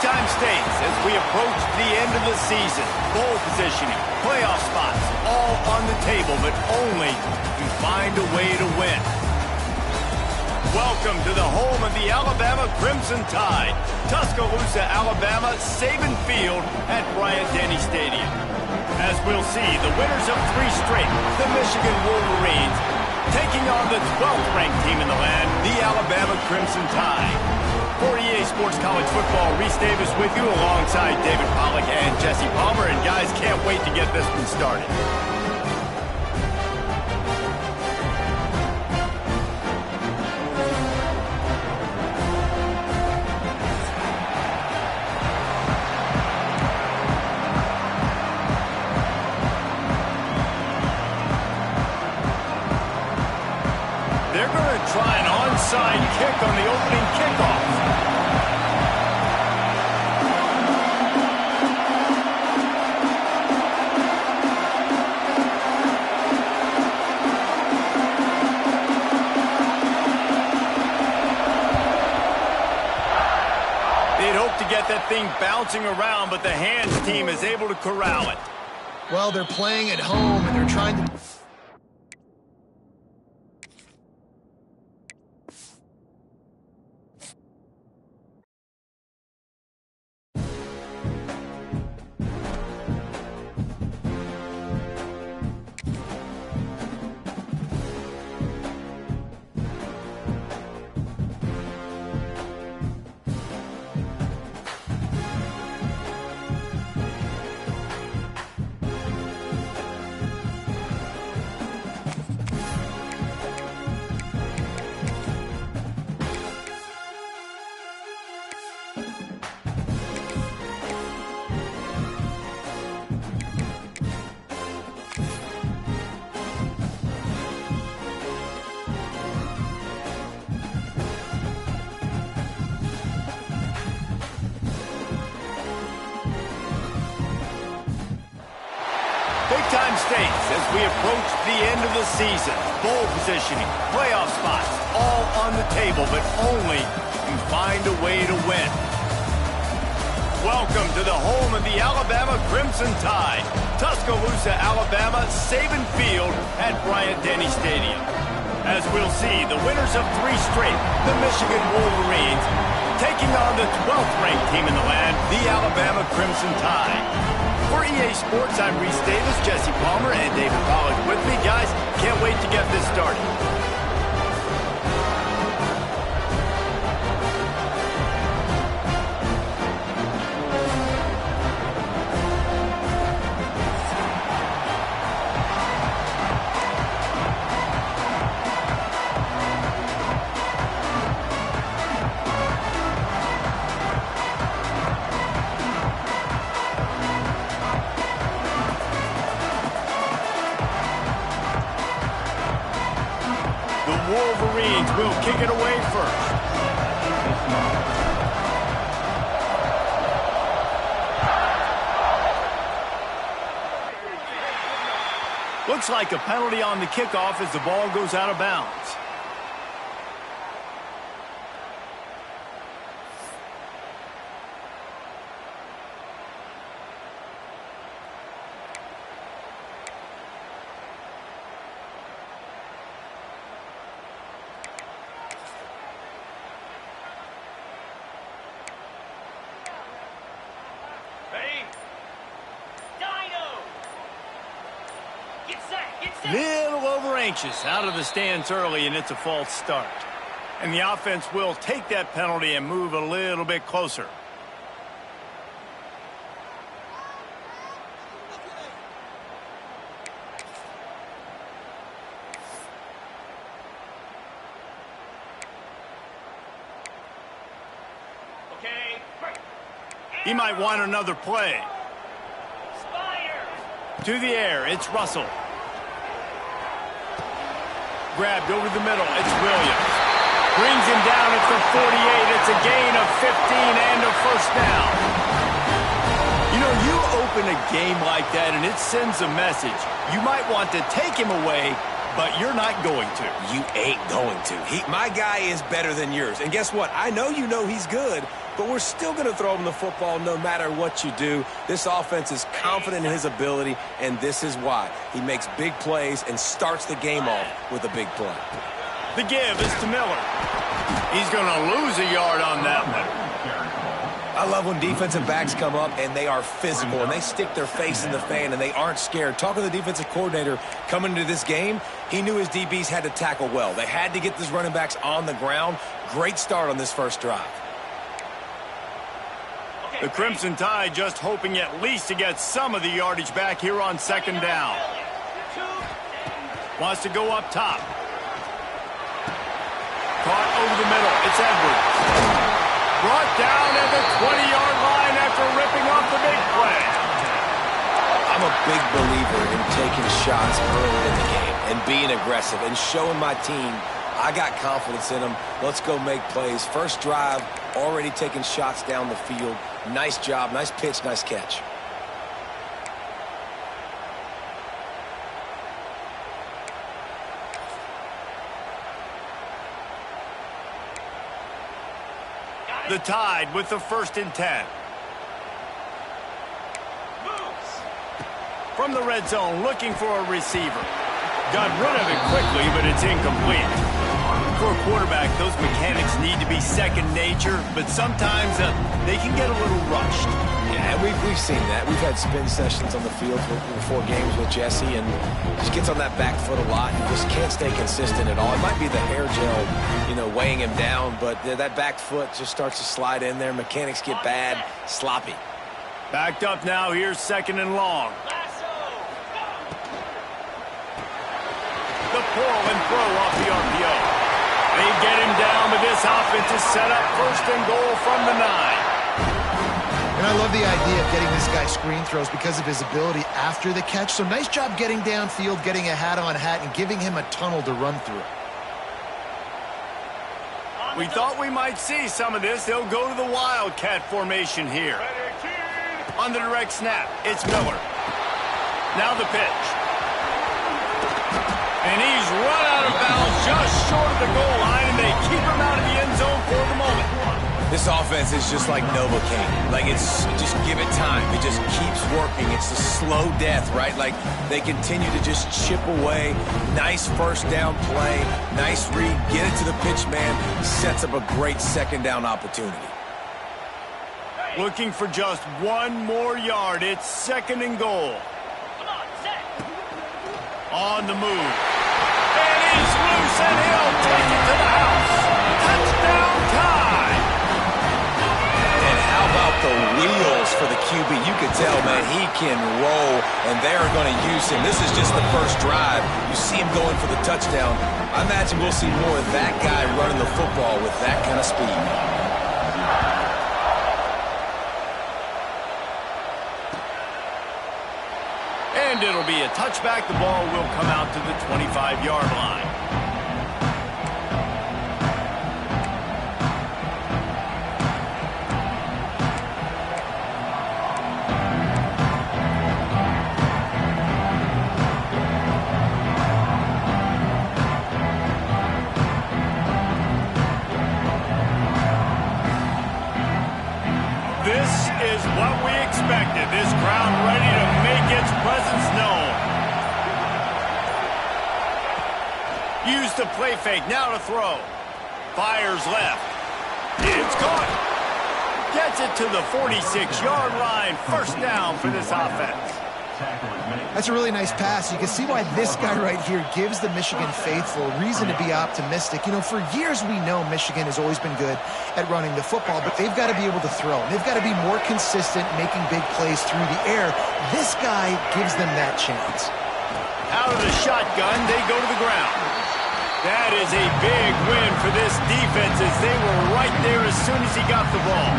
Time states as we approach the end of the season. Bowl positioning, playoff spots, all on the table, but only if you find a way to win. Welcome to the home of the Alabama Crimson Tide. Tuscaloosa, Alabama, Saban Field at Bryant-Denny Stadium. As we'll see, the winners of 3 straight, the Michigan Wolverines, taking on the 12th ranked team in the land, the Alabama Crimson Tide. For EA Sports College Football, Reese Davis with you alongside David Pollack and Jesse Palmer. And guys, can't wait to get this one started. They're going to try an onside kick on the opening kickoff. They'd hope to get that thing bouncing around, but the hands team is able to corral it. Well, they're playing at home, and they're trying to... Time states as we approach the end of the season. Bowl positioning, playoff spots, all on the table, but only if you find a way to win. Welcome to the home of the Alabama Crimson Tide. Tuscaloosa, Alabama, Saban Field at Bryant-Denny Stadium. As we'll see, the winners of 3 straight, the Michigan Wolverines, taking on the 12th ranked team in the land, the Alabama Crimson Tide. For EA Sports, I'm Reese Davis, Jesse Palmer, and David Pollack with me. Guys, can't wait to get this started. Wolverines will kick it away first. Looks like a penalty on the kickoff as the ball goes out of bounds. Little over anxious, out of the stands early, and it's a false start. And the offense will take that penalty and move a little bit closer. He might want another play. To the air, it's Russell. Grabbed over the middle, it's Williams. Brings him down at the 48. It's a gain of 15 and a first down. You know, you open a game like that and it sends a message. You might want to take him away, but you're not going to. You ain't going to. My guy is better than yours. And guess what? I know you know he's good, but we're still going to throw him the football no matter what you do. This offense is confident in his ability, and this is why. He makes big plays and starts the game off with a big play. The give is to Miller. He's going to lose a yard on that one. I love when defensive backs come up and they are physical and they stick their face in the fan and they aren't scared. Talking to the defensive coordinator coming into this game, he knew his DBs had to tackle well. They had to get these running backs on the ground. Great start on this first drive. The Crimson Tide just hoping at least to get some of the yardage back here on second down. Wants to go up top. Caught over the middle. It's Edwards. Brought down at the 20-yard line after ripping off the big play. I'm a big believer in taking shots early in the game and being aggressive and showing my team I got confidence in them. Let's go make plays. First drive, already taking shots down the field. Nice job, nice pitch, nice catch. The Tide with the 1st and 10. From the red zone, looking for a receiver. Got rid of it quickly, but it's incomplete. For a quarterback, those mechanics need to be second nature, but sometimes they can get a little rushed. Yeah, we've seen that. We've had spin sessions on the field before games with Jesse, and just gets on that back foot a lot and just can't stay consistent at all. It might be the hair gel, weighing him down, but that back foot just starts to slide in there. Mechanics get bad, sloppy. Backed up now. Here's 2nd and long. The pull and throw off the RPO. They get him down, but this offense is set up 1st and goal from the 9. And I love the idea of getting this guy screen throws because of his ability after the catch. So nice job getting downfield, getting a hat-on-hat, and giving him a tunnel to run through. We thought we might see some of this. They'll go to the Wildcat formation here. On the direct snap, it's Miller. Now the pitch. And he's run out of bounds just short of the goal line, and they keep him out of the end zone for the moment. This offense is just like Novocaine. Like, it's just give it time. It just keeps working. It's a slow death, right? Like, they continue to just chip away. Nice first down play. Nice read. Get it to the pitch man. Sets up a great second down opportunity. Looking for just one more yard. It's 2nd and goal. On the move. And he's loose, and he'll take it to the house. Touchdown Tide. And how about the wheels for the QB? You can tell, man, he can roll, and they're going to use him. This is just the first drive. You see him going for the touchdown. I imagine we'll see more of that guy running the football with that kind of speed. And it'll be a touchback. The ball will come out to the 25-yard line. This is what we expected. This crowd ready to make its presence known. Used the play fake, now to throw. Fires left. It's caught. Gets it to the 46-yard line. 1st down for this offense. That's a really nice pass. You can see why this guy right here gives the Michigan faithful reason to be optimistic. For years we know Michigan has always been good at running the football, but they've got to be able to throw. They've got to be more consistent making big plays through the air. This guy gives them that chance. Out of the shotgun, they go to the ground. That is a big win for this defense as they were right there as soon as he got the ball.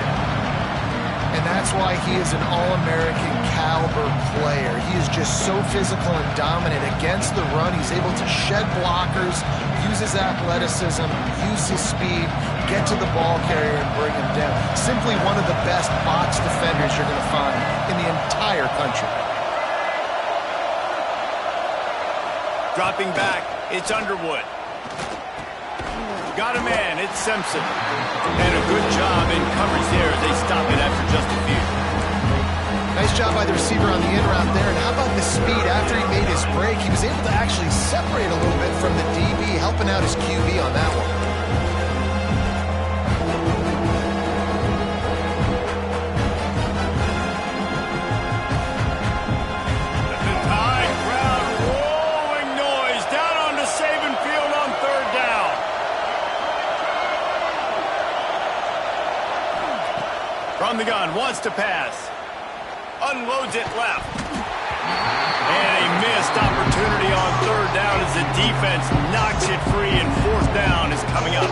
And that's why he is an All-American caliber player. He is just so physical and dominant against the run. He's able to shed blockers, use his athleticism, use his speed, get to the ball carrier and bring him down. Simply one of the best box defenders you're going to find in the entire country. Dropping back, it's Underwood. got a man. It's Simpson. And a good job in coverage there as they stop it after just a few. Nice job by the receiver on the in route there. And how about the speed after he made his break? He was able to actually separate a little bit from the DB, helping out his QB on that one. The Tide crowd rolling noise down onto Saban Field on third down. From the gun, wants to pass. Unloads it left. And a missed opportunity on third down as the defense knocks it free, and fourth down is coming up.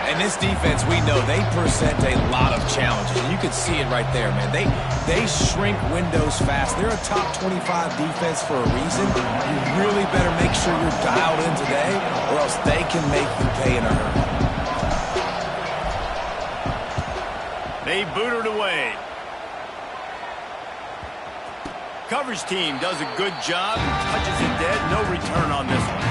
And this defense, we know, they present a lot of challenges. You can see it right there, man. They shrink windows fast. They're a top 25 defense for a reason. You really better make sure you're dialed in today, or else they can make you pay in a hurry. They boot it away. Coverage team does a good job, touches it dead, no return on this one.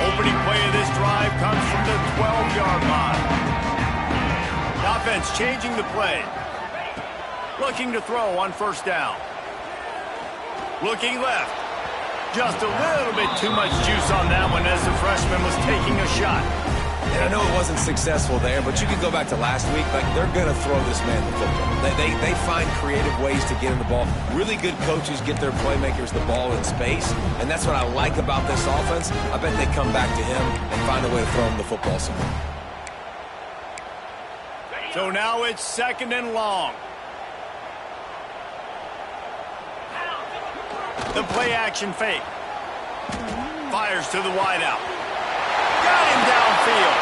Opening play of this drive comes from the 12-yard line. The offense changing the play. Looking to throw on first down. Looking left. Just a little bit too much juice on that one as the freshman was taking a shot. And I know it wasn't successful there, but you can go back to last week. Like, they're going to throw this man the football. They find creative ways to get him the ball. Really good coaches get their playmakers the ball in space, and that's what I like about this offense. I bet they come back to him and find a way to throw him the football somewhere. So now it's second and long. The play-action fake. Fires to the wideout. Got him downfield.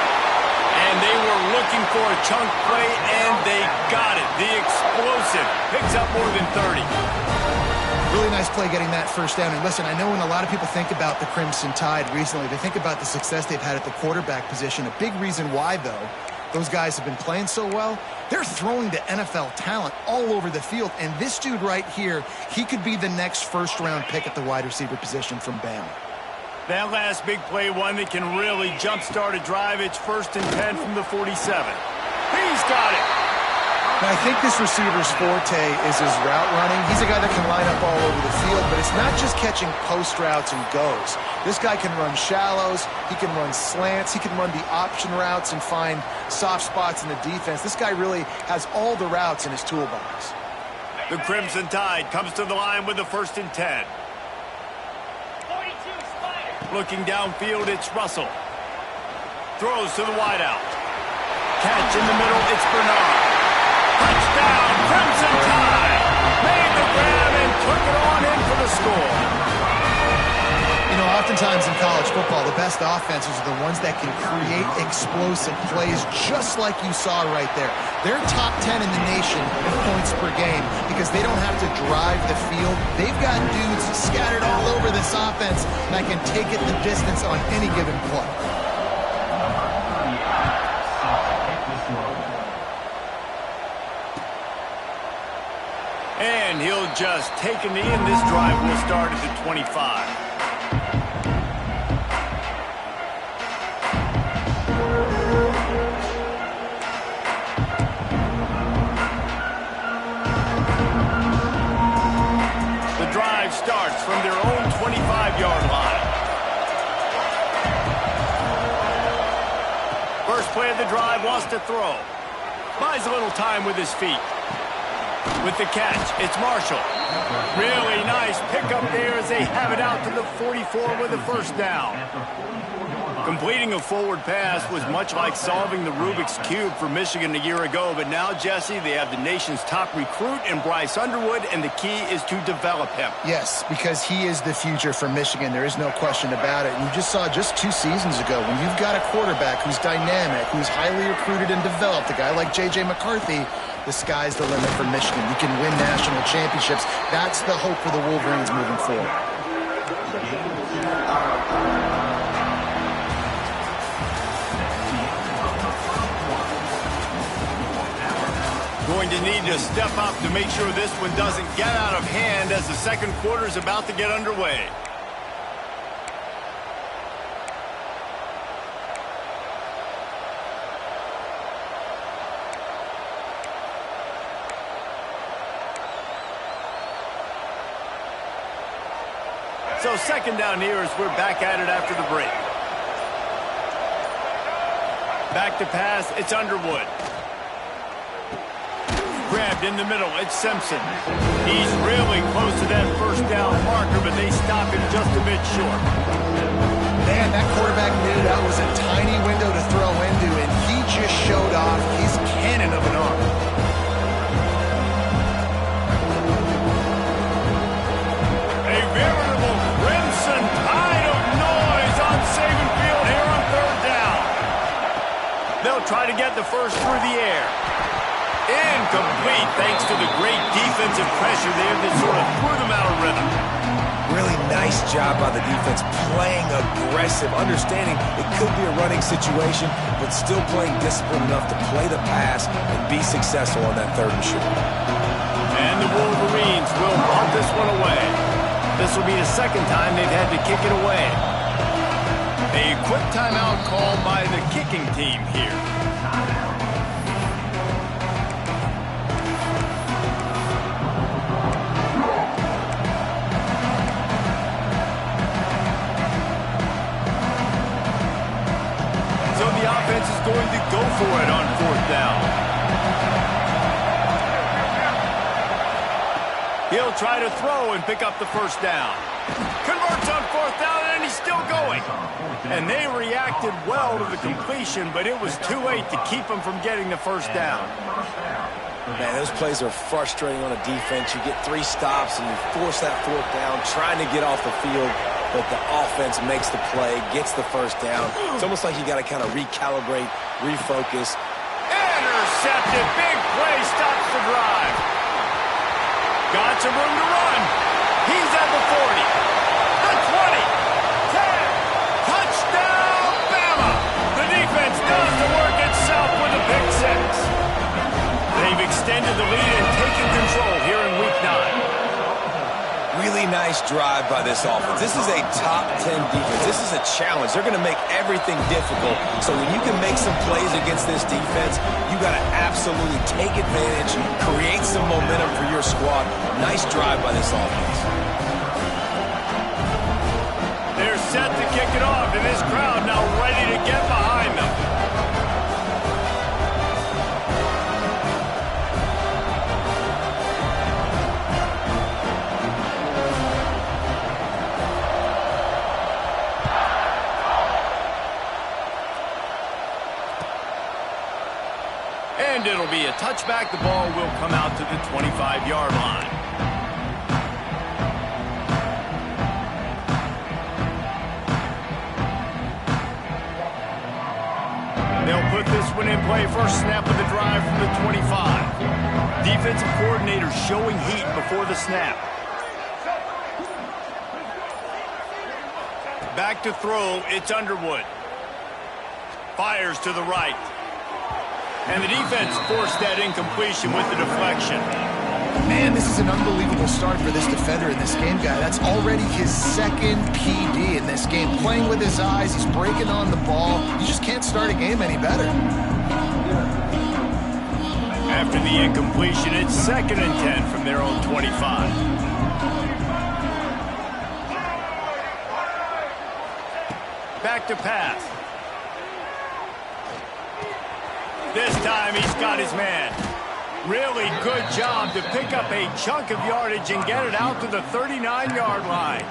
And they were looking for a chunk play, and they got it. The explosive picks up more than 30. Really nice play getting that first down. And listen, I know when a lot of people think about the Crimson Tide recently, they think about the success they've had at the quarterback position. A big reason why, though, those guys have been playing so well, they're throwing to NFL talent all over the field. And this dude right here, he could be the next first-round pick at the wide receiver position from Bama. That last big play, one that can really jumpstart a drive. It's 1st and 10 from the 47. He's got it. Now, I think this receiver's forte is his route running. He's a guy that can line up all over the field, but it's not just catching post routes and goes. This guy can run shallows, he can run slants, he can run the option routes and find soft spots in the defense. This guy really has all the routes in his toolbox. The Crimson Tide comes to the line with the 1st and 10. Looking downfield, it's Russell. Throws to the wideout. Catch in the middle, it's Bernard. Touchdown, Crimson Tide! Made the grab and took it on in for the score. You know, oftentimes in college football, the best offenses are the ones that can create explosive plays just like you saw right there. They're top 10 in the nation in points per game because they don't have to drive the field. They've got dudes scattered all over this offense that can take it the distance on any given play. And he'll just take a knee, and this drive will start at the 25. The drive starts from their own 25-yard line. First play of the drive, wants to throw. Buys a little time with his feet. With the catch, it's Marshall. Really nice pickup there as they have it out to the 44 with a first down. Completing a forward pass was much like solving the Rubik's Cube for Michigan a year ago, but now, Jesse, they have the nation's top recruit in Bryce Underwood, and the key is to develop him. Yes, because he is the future for Michigan. There is no question about it. And you just saw just 2 seasons ago, when you've got a quarterback who's dynamic, who's highly recruited and developed, a guy like J.J. McCarthy, the sky's the limit for Michigan. You can win national championships. That's the hope for the Wolverines moving forward. Going to need to step up to make sure this one doesn't get out of hand as the second quarter is about to get underway. So second down here as we're back at it after the break. Back to pass, it's Underwood. Grabbed in the middle, it's Simpson. He's really close to that first down marker, but they stop him just a bit short. Man, that quarterback knew that was a tiny window to throw into, and he just showed off his cannon of an arm. A veritable crimson tide of noise on Saban Field here on third down. They'll try to get the first through the air. Incomplete thanks to the great defensive pressure there that sort of threw them out of rhythm. Really nice job by the defense, playing aggressive, understanding it could be a running situation, but still playing disciplined enough to play the pass and be successful on that third and short. And the Wolverines will punt this one away. This will be the second time they've had to kick it away. A quick timeout called by the kicking team here. Is going to go for it on fourth down. He'll try to throw and pick up the first down. Converts on fourth down, and he's still going. And they reacted well to the completion, but it was too late to keep him from getting the first down. Man, those plays are frustrating on a defense. You get 3 stops, and you force that fourth down, trying to get off the field. But the offense makes the play, gets the first down. It's almost like you got to kind of recalibrate, refocus. Intercepted. Big play stops the drive. Got some room to run. He's at the 40. The 20. 10. Touchdown, Bama. The defense does the work itself with a pick 6. They've extended the lead and taken control here in Week 9. Really nice drive by this offense. This is a top 10 defense. This is a challenge. They're going to make everything difficult. So when you can make some plays against this defense, you got to absolutely take advantage, create some momentum for your squad. Nice drive by this offense. They're set to kick it off, and this crowd now ready to get behind them. And it'll be a touchback. The ball will come out to the 25-yard line. They'll put this one in play. First snap of the drive from the 25. Defensive coordinator showing heat before the snap. Back to throw. It's Underwood. Fires to the right. And the defense forced that incompletion with the deflection. Man, this is an unbelievable start for this defender in this game, guy. That's already his second PD in this game. Playing with his eyes, he's breaking on the ball. You just can't start a game any better. After the incompletion, it's 2nd and 10 from their own 25. Back to pass. This time he's got his man. Really good job to pick up a chunk of yardage and get it out to the 39-yard line.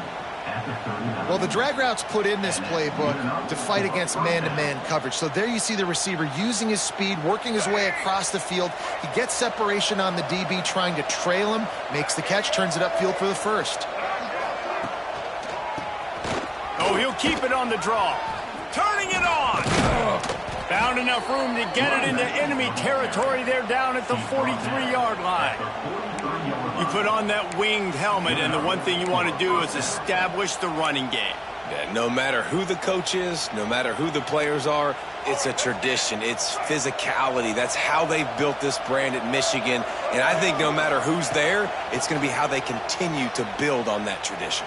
Well, the drag routes put in this playbook to fight against man-to-man coverage. So there you see the receiver using his speed, working his way across the field. He gets separation on the DB, trying to trail him, makes the catch, turns it upfield for the first. Oh, he'll keep it on the draw. Turning it on. Found enough room to get it into enemy territory there down at the 43-yard line. You put on that winged helmet, and the one thing you want to do is establish the running game. Yeah, no matter who the coach is, no matter who the players are, it's a tradition. It's physicality. That's how they've built this brand at Michigan. And I think no matter who's there, it's going to be how they continue to build on that tradition.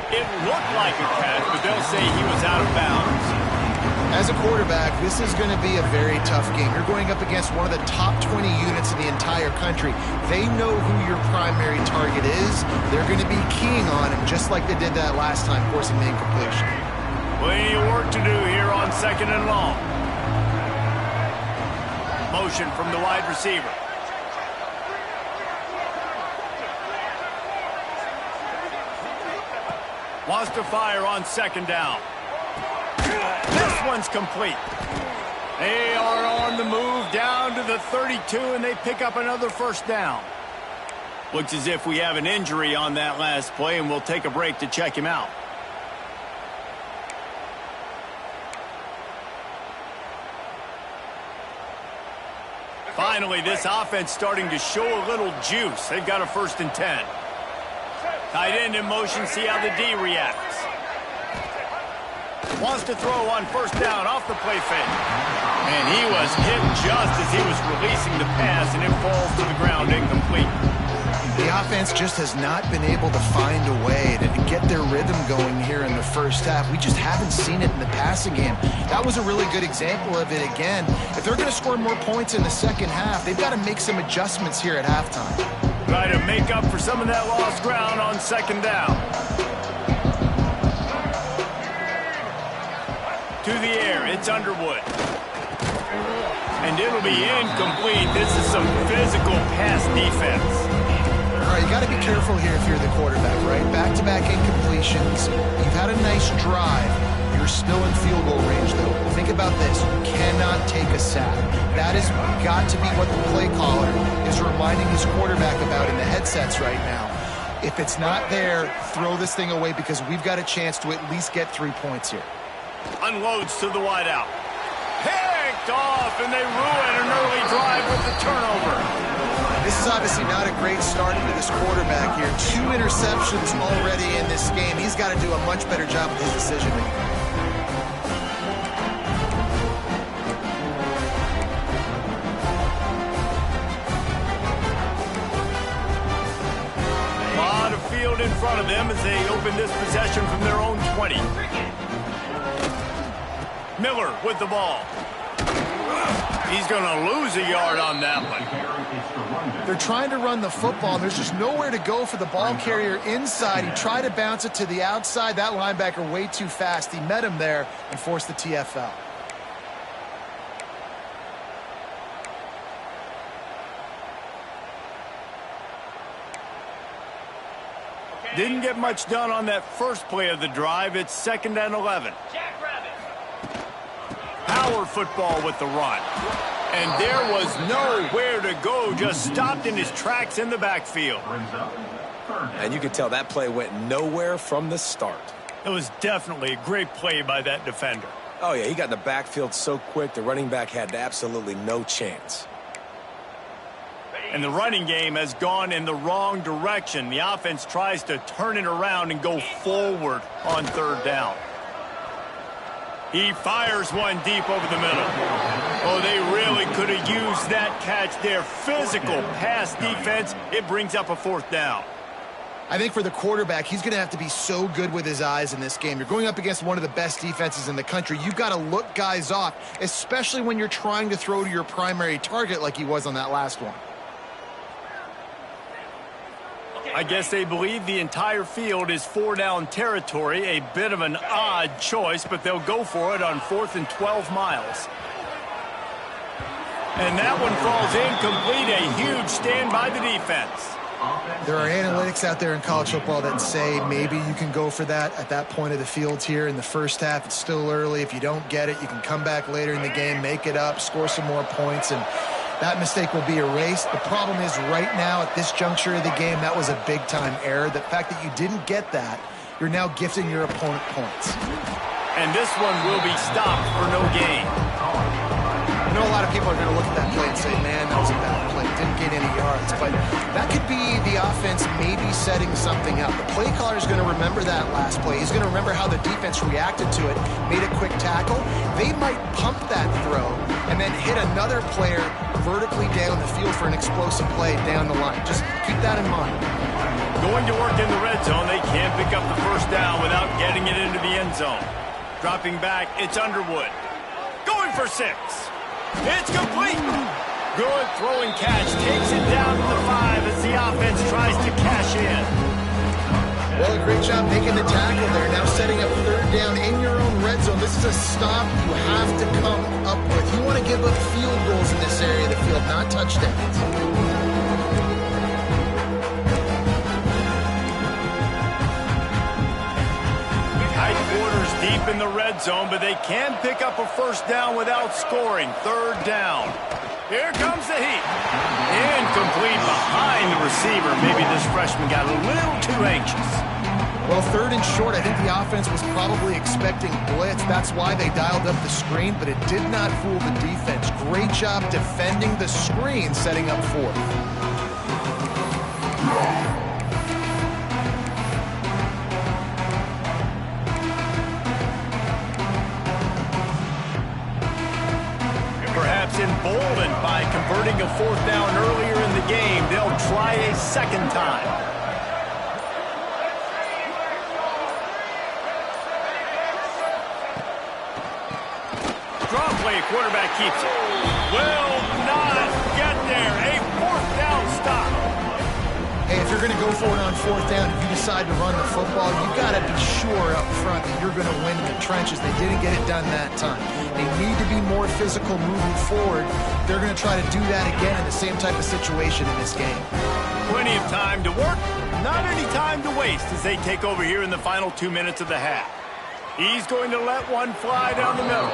It looked like a catch, but they'll say he was out of bounds. As a quarterback, this is going to be a very tough game. You're going up against one of the top 20 units in the entire country. They know who your primary target is. They're going to be keying on him, just like they did that last time, forcing the incompletion. Plenty of work to do here on 2nd and long. Motion from the wide receiver. Wants to fire on 2nd down. This one's complete. They are on the move down to the 32, and they pick up another 1st down. Looks as if we have an injury on that last play, and we'll take a break to check him out. Finally, this offense starting to show a little juice. They've got a 1st and 10. Tight end in motion, see how the D reacts. Wants to throw on 1st down off the play fake. And he was hit just as he was releasing the pass, and it falls to the ground incomplete. The offense just has not been able to find a way to get their rhythm going here in the 1st half. We just haven't seen it in the passing game. That was a really good example of it again. If they're going to score more points in the 2nd half, they've got to make some adjustments here at halftime. Try to make up for some of that lost ground on 2nd down. To the air, it's Underwood. And it'll be incomplete. This is some physical pass defense. All right, you got to be careful here if you're the quarterback, right? Back-to-back incompletions. You've had a nice drive. You're still in field goal range, though. Think about this. You cannot take a sack. That has got to be what the play caller is reminding his quarterback about in the headsets right now. If it's not there, throw this thing away because we've got a chance to at least get 3 points here. Unloads to the wideout. Picked off, and they ruin an early drive with the turnover. This is obviously not a great start for this quarterback here. 2 interceptions already in this game. He's got to do a much better job with his decision-making. A lot of field in front of them as they open this possession from their own 20. Miller with the ball. He's going to lose a yard on that one. They're trying to run the football, and there's just nowhere to go for the ball carrier inside. He tried to bounce it to the outside. That linebacker way too fast. He met him there and forced the TFL. Didn't get much done on that first play of the drive. It's 2nd and 11. Power football with the run. And there was nowhere to go, just stopped in his tracks in the backfield. And you could tell that play went nowhere from the start. It was definitely a great play by that defender. Oh, yeah, he got in the backfield so quick, the running back had absolutely no chance. And the running game has gone in the wrong direction. The offense tries to turn it around and go forward on 3rd down. He fires one deep over the middle. Oh, they really could have used that catch there. Physical pass defense. It brings up a 4th down. I think for the quarterback, he's going to have to be so good with his eyes in this game. You're going up against one of the best defenses in the country. You've got to look guys off, especially when you're trying to throw to your primary target like he was on that last one. I guess they believe the entire field is 4-down territory. A bit of an odd choice, but they'll go for it on 4th and 12 miles. And that one falls incomplete. A huge stand by the defense. There are analytics out there in college football that say maybe you can go for that at that point of the field here in the 1st half. It's still early. If you don't get it, you can come back later in the game, make it up, score some more points, and that mistake will be erased. The problem is right now at this juncture of the game, that was a big-time error. The fact that you didn't get that, you're now gifting your opponent points. And this one will be stopped for no gain. I know a lot of people are going to look at that play and say, man, that was a bad play. didn't gain any yards. But that could be the offense maybe setting something up. The play caller is going to remember that last play. He's going to remember how the defense reacted to it, made a quick tackle. They might pump that throw and then hit another player vertically down the field for an explosive play down the line. Just keep that in mind. Going to work in the red zone, they can't pick up the first down without getting it into the end zone. Dropping back, it's Underwood. Going for 6. It's complete. Good throwing catch. Takes it down to the 5 as the offense tries to cash in. Well, a great job making the tackle there. Now setting up third down in your own red zone. This is a stop you have to come up with. You want to give up field goals in this area of the field, not touchdowns. Tight quarters deep in the red zone, but they can pick up a first down without scoring. Third down. Here comes the heat. Incomplete behind the receiver. Maybe this freshman got a little too anxious. Well, third and short, I think the offense was probably expecting blitz. That's why they dialed up the screen, but it did not fool the defense. Great job defending the screen, setting up fourth. Perhaps emboldened by converting a fourth down earlier in the game, they'll try a second time. Draw play, quarterback keeps it. Will not get there. A fourth down stop. Hey, if you're going to go for it on fourth down, if you decide to run the football, you got to be sure up front that you're going to win in the trenches. They didn't get it done that time. They need to be more physical moving forward. They're going to try to do that again in the same type of situation in this game. Plenty of time to work, not any time to waste as they take over here in the final 2 minutes of the half. He's going to let one fly down the middle.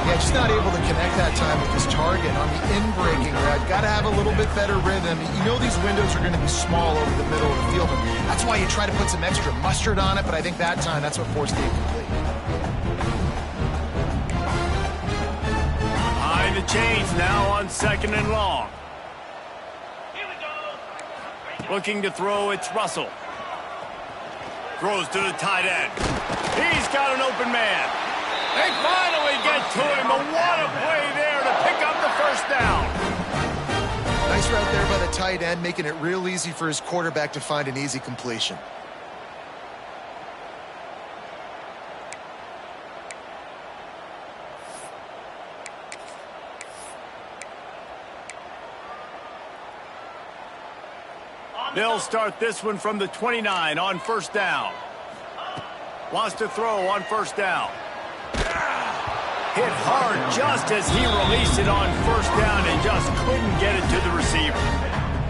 Yeah, just not able to connect that time with his target on the in-breaking route. Got to have a little bit better rhythm. You know these windows are going to be small over the middle of the field, and that's why you try to put some extra mustard on it, but I think that time that's what forced the incomplete. Behind the chains now on 2nd and long. Looking to throw, it's Russell. Throws to the tight end. He's got an open man. They finally get to him, but what a play there to pick up the first down. Nice route there by the tight end, making it real easy for his quarterback to find an easy completion. They'll start this one from the 29 on first down. Wants to throw on first down. Hit hard just as he released it on first down and just couldn't get it to the receiver.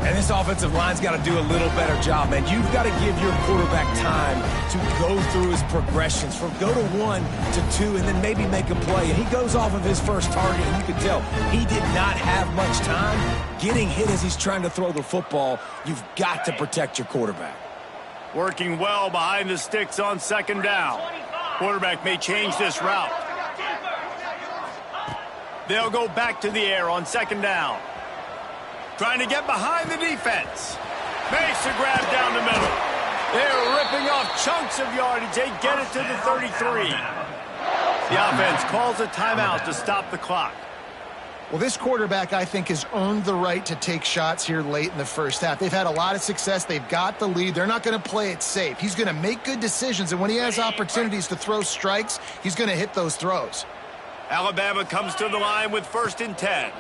And this offensive line's got to do a little better job, man. You've got to give your quarterback time to go through his progressions from go to 1 to 2 and then maybe make a play. And he goes off of his first target, and you can tell he did not have much time getting hit as he's trying to throw the football. You've got to protect your quarterback. Working well behind the sticks on 2nd down. Quarterback may change this route. They'll go back to the air on 2nd down. Trying to get behind the defense. Makes a grab down the middle. They're ripping off chunks of yardage. They get it to the 33. The offense calls a timeout to stop the clock. Well, this quarterback, I think, has earned the right to take shots here late in the first half. They've had a lot of success. They've got the lead. They're not going to play it safe. He's going to make good decisions, and when he has opportunities to throw strikes, he's going to hit those throws. Alabama comes to the line with 1st and 10.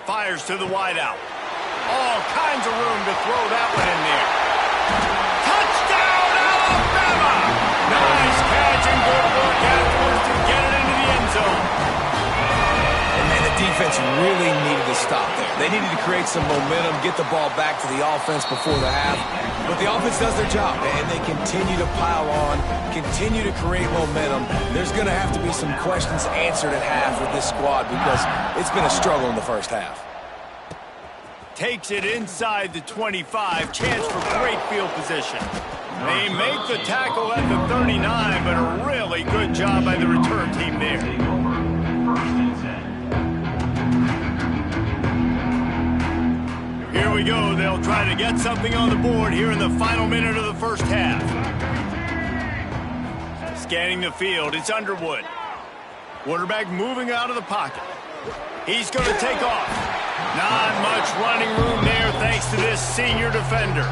Fires to the wideout. All kinds of room to throw that one in there. Touchdown, Alabama! Nice catch and good work afterwards to get it into the end zone. And man, the defense really needed to stop there. They needed to create some momentum, get the ball back to the offense before the half. But the offense does their job, and they continue to pile on, continue to create momentum. There's going to have to be some questions answered at half with this squad because it's been a struggle in the first half. Takes it inside the 25. Chance for great field position. They make the tackle at the 39, but a really good job by the return team there. we go. They'll try to get something on the board here in the final minute of the first half. Scanning the field, it's Underwood. Quarterback moving out of the pocket. He's going to take off. Not much running room there thanks to this senior defender.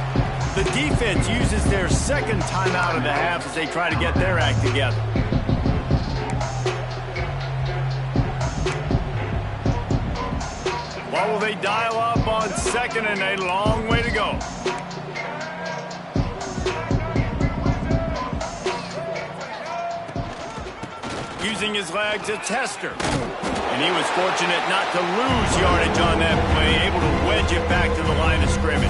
The defense uses their second timeout of the half as they try to get their act together. What will they dial up on second and a long way to go? Using his legs, it's Hester. And he was fortunate not to lose yardage on that play, able to wedge it back to the line of scrimmage.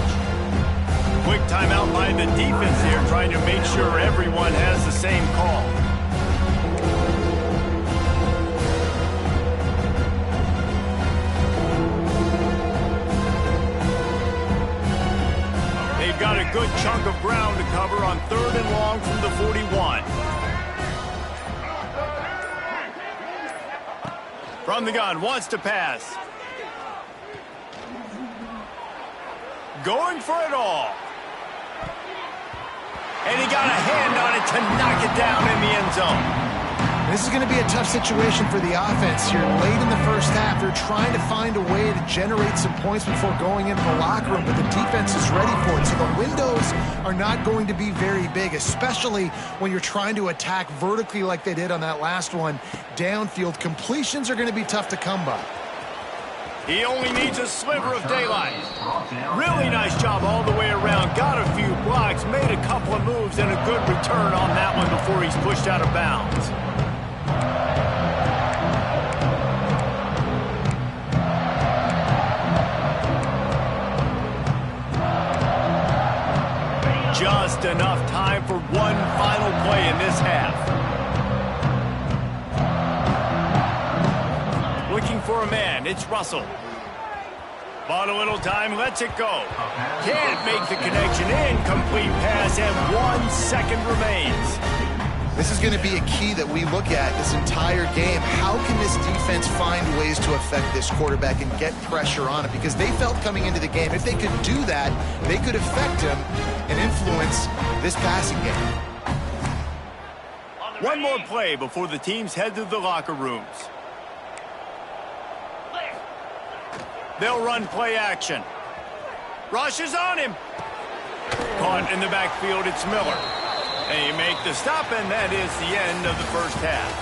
Quick timeout by the defense here, trying to make sure everyone has the same call. They've got a good chunk of ground to cover on 3rd and long from the 41. From the gun, wants to pass. Going for it all. And he got a hand on it to knock it down in the end zone. This is going to be a tough situation for the offense here. Late in the first half, they're trying to find a way to generate some points before going into the locker room, but the defense is ready for it. So the windows are not going to be very big, especially when you're trying to attack vertically like they did on that last one. Downfield completions are going to be tough to come by. He only needs a sliver of daylight. Really nice job all the way around. Got a few blocks, made a couple of moves, and a good return on that one before he's pushed out of bounds. Just enough time for one final play in this half. Looking for a man, it's Russell. Bought a little time, lets it go. Can't make the connection, incomplete pass, and 1 second remains. This is going to be a key that we look at this entire game. How can this defense find ways to affect this quarterback and get pressure on it? Because they felt coming into the game, if they could do that, they could affect him and influence this passing game. One more play before the teams head to the locker rooms. They'll run play action. Rush is on him. Caught in the backfield, it's Miller. They make the stop, and that is the end of the first half.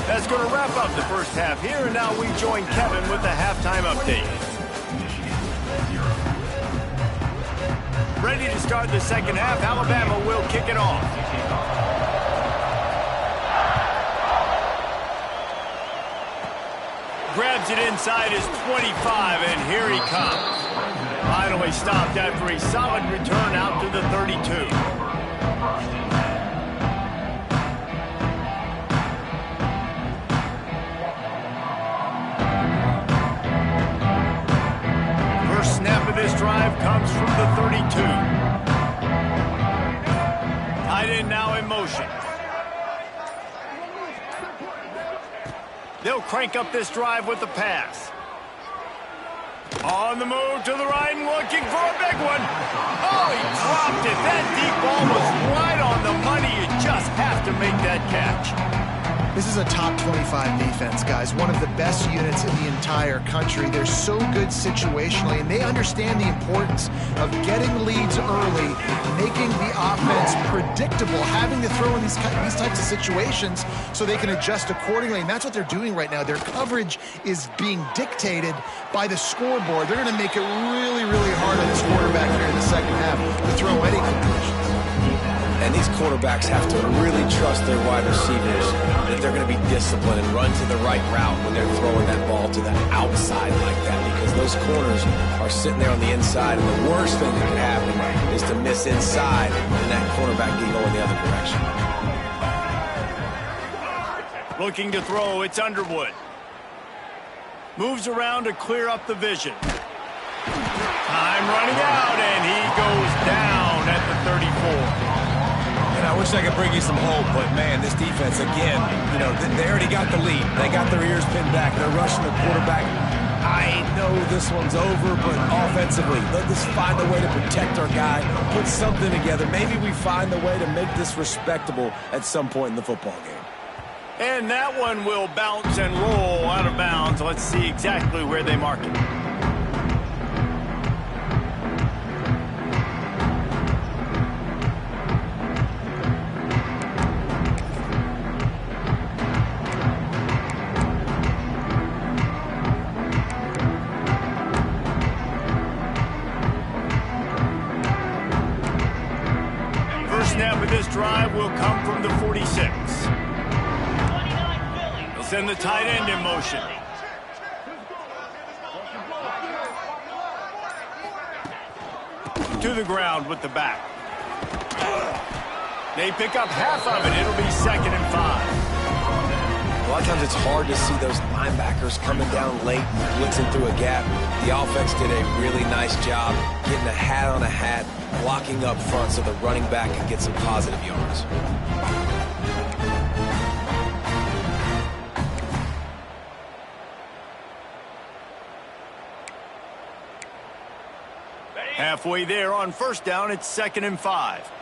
That's going to wrap up the first half here, and now we join Kevin with the halftime update. Ready to start the second half. Alabama will kick it off. Grabs it inside his 25, and here he comes. Finally stopped after a solid return out to the 32. First snap of this drive comes from the 32. Tight end now in motion. They'll crank up this drive with the pass. On the move to the right and looking for a big one. Oh, he dropped it. That deep ball was right on the money. You just have to make that catch. This is a top 25 defense, guys. One of the best units in the entire country. They're so good situationally, and they understand the importance of getting leads early, making the offense predictable, having to throw in these types of situations so they can adjust accordingly, and that's what they're doing right now. Their coverage is being dictated by the scoreboard. They're going to make it really, really hard on this quarterback here in the second half to throw any completions. And these quarterbacks have to really trust their wide receivers that they're going to be disciplined and run to the right route when they're throwing that ball to the outside like that, because those corners are sitting there on the inside, and the worst thing that can happen is to miss inside and that cornerback can go in the other direction. Looking to throw, it's Underwood. Moves around to clear up the vision. Time running out, and he goes down at the 34. And I wish I could bring you some hope, but, man, this defense, again, you know, they already got the lead. They got their ears pinned back. They're rushing the quarterback I know this one's over, but offensively, let us find a way to protect our guy, put something together. Maybe we find a way to make this respectable at some point in the football game. And that one will bounce and roll out of bounds. Let's see exactly where they mark it. Snap of this drive will come from the 46. They'll send the tight end in motion. To the ground with the back. They pick up half of it. It'll be 2nd and 5. A lot of times it's hard to see those linebackers coming down late, blitzing through a gap. The offense did a really nice job getting a hat on a hat, blocking up front so the running back can get some positive yards. Halfway there on 1st down, it's 2nd and 5.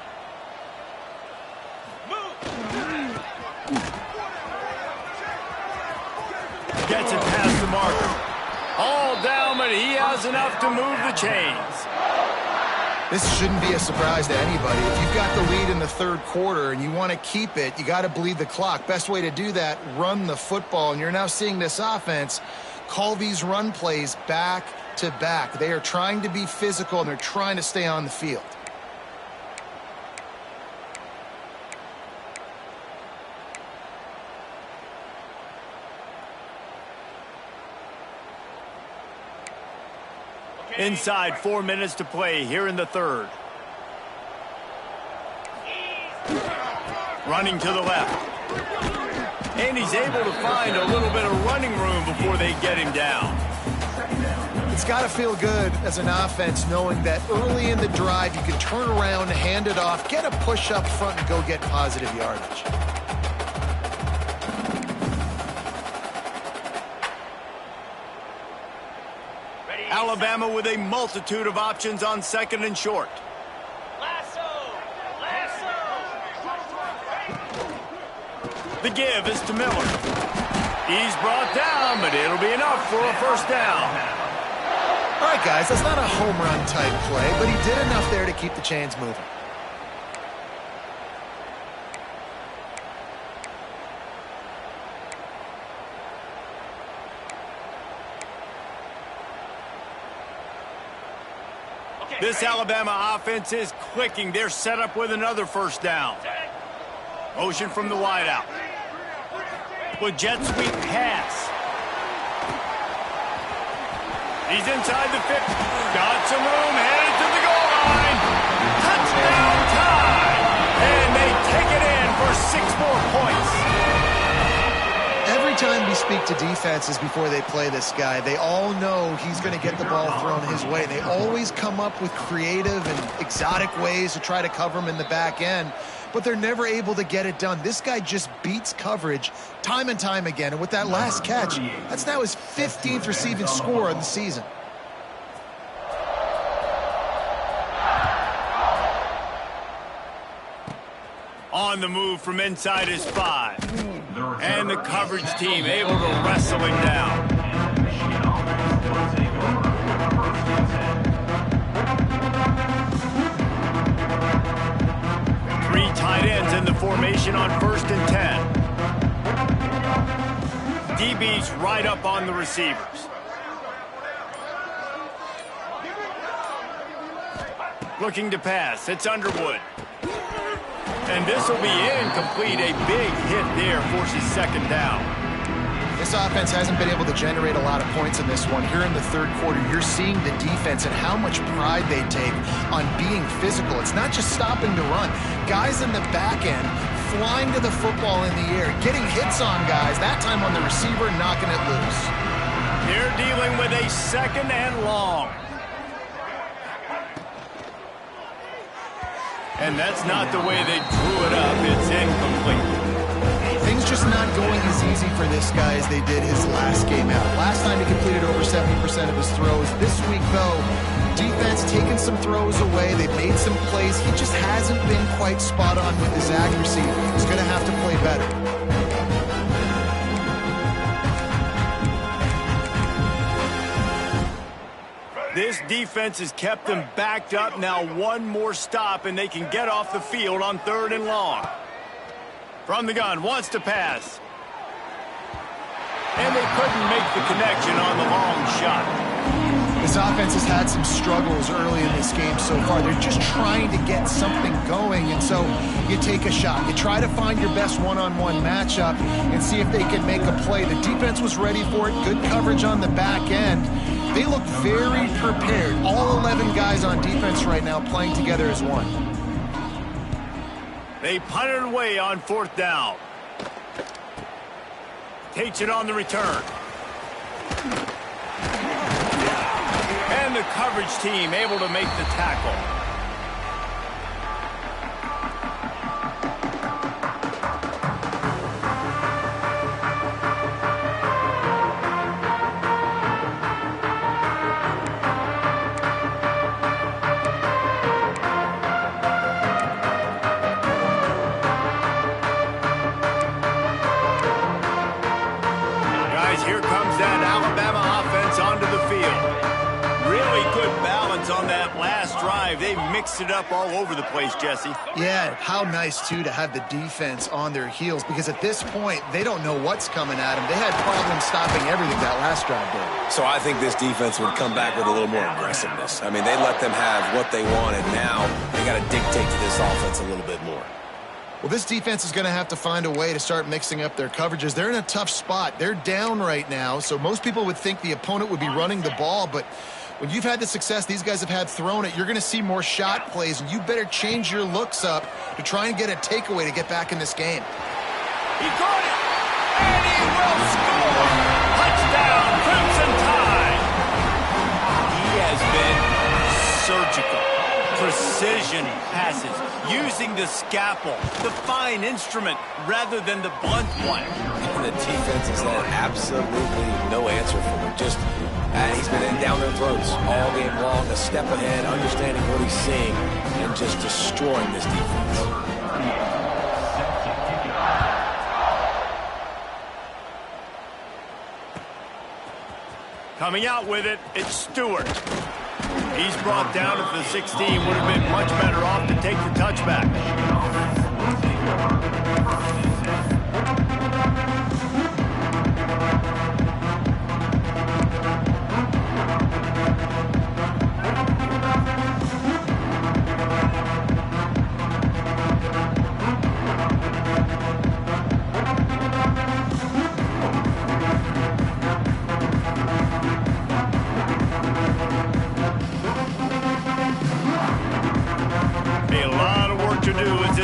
Gets it past the marker. All down, but he has enough to move the chains. This shouldn't be a surprise to anybody. If you've got the lead in the 3rd quarter and you want to keep it, you got to bleed the clock. Best way to do that, run the football. And you're now seeing this offense call these run plays back to back. They are trying to be physical, and they're trying to stay on the field. Inside 4 minutes to play here in the 3rd. Running to the left. And he's able to find a little bit of running room before they get him down. It's got to feel good as an offense knowing that early in the drive you can turn around, hand it off, get a push up front, and go get positive yardage. Alabama with a multitude of options on 2nd and short. The give is to Miller. He's brought down, but it'll be enough for a 1st down. All right, guys, that's not a home run type play, but he did enough there to keep the chains moving. This Alabama offense is clicking. They're set up with another 1st down. Motion from the wideout. With jet sweep pass. He's inside the 50. Got some room, headed to the goal line. Touchdown time. And they take it in for 6 more points. Every time we speak to defenses before they play this guy, they all know he's going to get the ball thrown his way. They always come up with creative and exotic ways to try to cover him in the back end, but they're never able to get it done. This guy just beats coverage time and time again, and with that last catch, that's now his 15th receiving score of the season. On the move from inside his 5. And the coverage team able to wrestle him down. Three tight ends in the formation on 1st and 10. DB's right up on the receivers. Looking to pass. It's Underwood. And this will be incomplete. A big hit there forces 2nd down. This offense hasn't been able to generate a lot of points in this one. Here in the 3rd quarter, you're seeing the defense and how much pride they take on being physical. It's not just stopping to run. Guys in the back end flying to the football in the air, getting hits on guys, that time on the receiver, knocking it loose. They're dealing with a 2nd and long. And that's not the way they drew it up. It's incomplete. Things just not going as easy for this guy as they did his last game out. Last time he completed over 70% of his throws. This week, though, defense taking some throws away. They've made some plays. He just hasn't been quite spot on with his accuracy. He's going to have to play better. This defense has kept them backed up. Now one more stop, and they can get off the field on 3rd and long. From the gun, wants to pass. And they couldn't make the connection on the long shot. This offense has had some struggles early in this game so far. They're just trying to get something going, and so you take a shot. You try to find your best one-on-one matchup and see if they can make a play. The defense was ready for it. Good coverage on the back end. They look very prepared. All 11 guys on defense right now playing together as one. They punted away on 4th down. Takes it on the return. And the coverage team able to make the tackle. Here comes that Alabama offense onto the field. Really good balance on that last drive. They mixed it up all over the place, Jesse. Yeah, how nice, too, to have the defense on their heels, because at this point, they don't know what's coming at them. They had problems stopping everything that last drive did. So I think this defense would come back with a little more aggressiveness. I mean, they let them have what they wanted. Now they got to dictate to this offense a little bit more. Well, this defense is going to have to find a way to start mixing up their coverages. They're in a tough spot. They're down right now, so most people would think the opponent would be running the ball, but when you've had the success these guys have had throwing it, you're going to see more shot plays, and you better change your looks up to try and get a takeaway to get back in this game. He got it, and he will score! Touchdown, Crimson Tide! He has been surgical. Precision passes, using the scalpel, the fine instrument, rather than the blunt one. And the defense has had absolutely no answer for him. Just, he's been down their throats all game long, a step ahead, understanding what he's seeing, and just destroying this defense. Coming out with it, it's Stewart. He's brought down at the 16. Would have been much better off to take the touchback.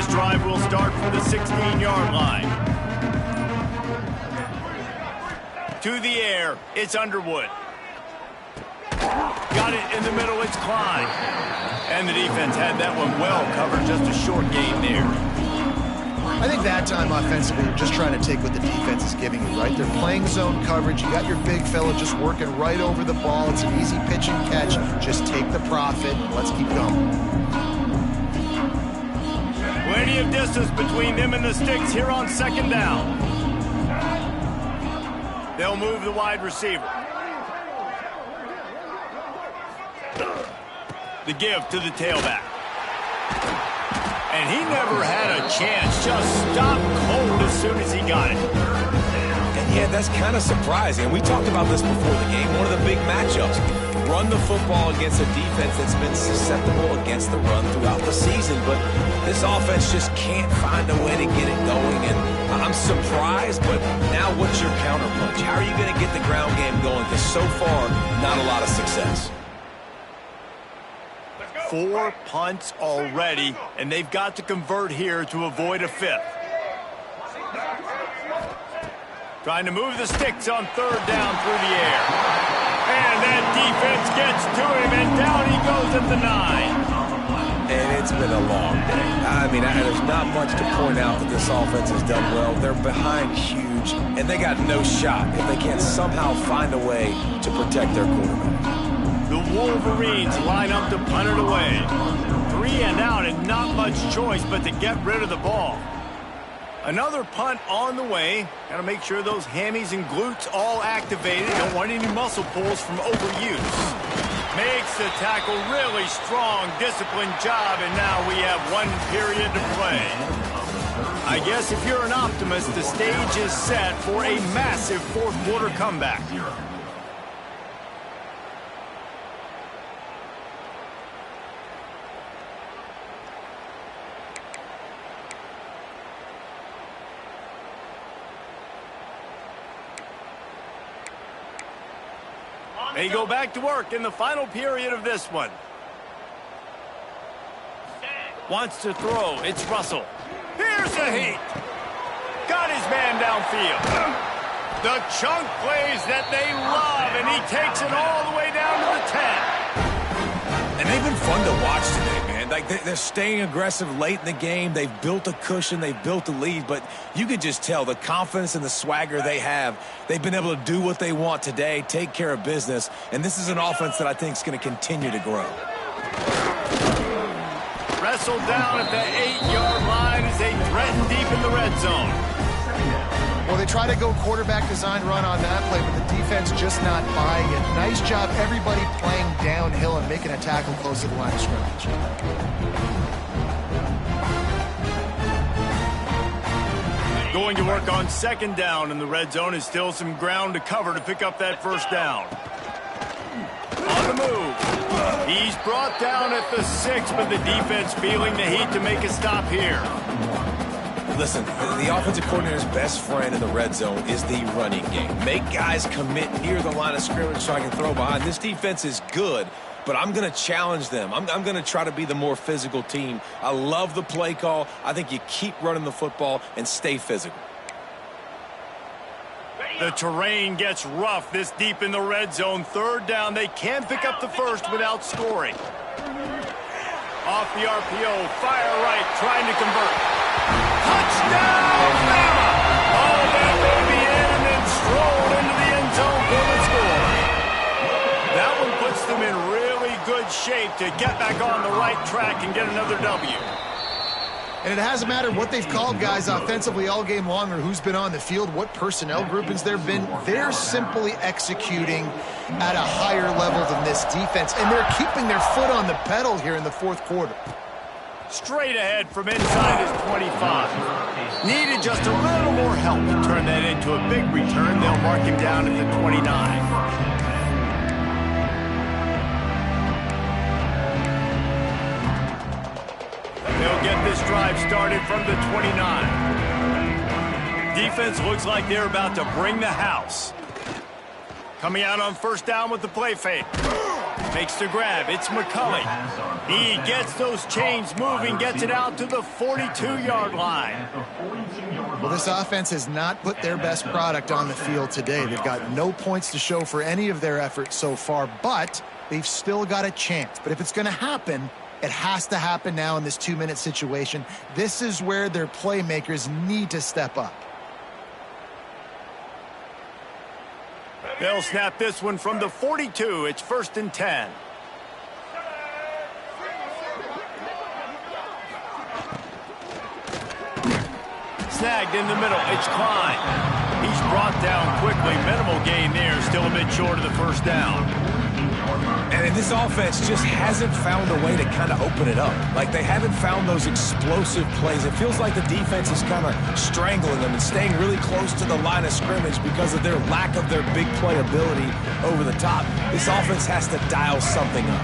Drive will start from the 16-yard line. To the air, it's Underwood. Got it in the middle, it's Klein. And the defense had that one well covered, just a short gain there. I think that time offensively, you're just trying to take what the defense is giving you, right? They're playing zone coverage. You got your big fella just working right over the ball. It's an easy pitch and catch. Just take the profit. Let's keep going. Plenty of distance between them and the sticks here on 2nd down. They'll move the wide receiver. The give to the tailback. And he never had a chance. Just stopped cold as soon as he got it. And yeah, that's kind of surprising. We talked about this before the game. One of the big matchups. Run the football against a defense that's been susceptible against the run throughout the season, but this offense just can't find a way to get it going, and I'm surprised, but now what's your counterpunch? How are you going to get the ground game going? Because so far, not a lot of success. 4 punts already, and they've got to convert here to avoid a 5th. Trying to move the sticks on 3rd down through the air. And that defense gets to him, and down he goes at the 9. And it's been a long day. I mean, there's not much to point out that this offense has done well. They're behind huge, and they got no shot if they can't somehow find a way to protect their quarterback. The Wolverines line up to punt it away. 3 and out and not much choice but to get rid of the ball. Another punt on the way. Got to make sure those hammies and glutes all activated. Don't want any muscle pulls from overuse. Makes the tackle really strong, disciplined job, and now we have 1 period to play. I guess if you're an optimist, the stage is set for a massive fourth quarter comeback. They go back to work in the final period of this one. Wants to throw. It's Russell. Here's the heat. Got his man downfield. The chunk plays that they love, and he takes it all the way down to the 10. And they've been fun to watch today, man. Like, they're staying aggressive late in the game. They've built a cushion. They've built a lead. But you could just tell the confidence and the swagger they have. They've been able to do what they want today, take care of business. And this is an offense that I think is going to continue to grow. Wrestled down at the 8-yard line as they threaten deep in the red zone. Well, they try to go quarterback design run on that play, but the defense just not buying it. Nice job, everybody playing downhill and making a tackle close to the line of scrimmage. Going to work on second down in the red zone is still some ground to cover to pick up that first down. On the move. He's brought down at the 6, but the defense feeling the heat to make a stop here. Listen, the offensive coordinator's best friend in the red zone is the running game. Make guys commit near the line of scrimmage so I can throw behind. This defense is good, but I'm going to challenge them. I'm going to try to be the more physical team. I love the play call. I think you keep running the football and stay physical. The terrain gets rough this deep in the red zone. Third down, they can't pick up the first without scoring. Off the RPO, fire right, trying to convert. Touchdown, Bama! All that baby in and then strolled into the end zone for the score. That one puts them in really good shape to get back on the right track and get another W. And it hasn't mattered what they've called guys offensively all game long or who's been on the field, what personnel groupings there have been. They're simply executing at a higher level than this defense, and they're keeping their foot on the pedal here in the fourth quarter. Straight ahead from inside his 25. Needed just a little more help to turn that into a big return. They'll mark him down at the 29. They'll get this drive started from the 29. Defense looks like they're about to bring the house. Coming out on first down with the play fake. Makes the grab. It's McCulley. He gets those chains moving, gets it out to the 42-yard line. Well, this offense has not put their best product on the field today. They've got no points to show for any of their efforts so far, but they've still got a chance. But if it's going to happen, it has to happen now in this 2-minute situation. This is where their playmakers need to step up. They'll snap this one from the 42. It's 1st and 10. Snagged in the middle. It's Klein. He's brought down quickly. Minimal gain there. Still a bit short of the first down. And this offense just hasn't found a way to kind of open it up. Like, they haven't found those explosive plays. It feels like the defense is kind of strangling them and staying really close to the line of scrimmage because of their lack of their big play ability over the top. This offense has to dial something up.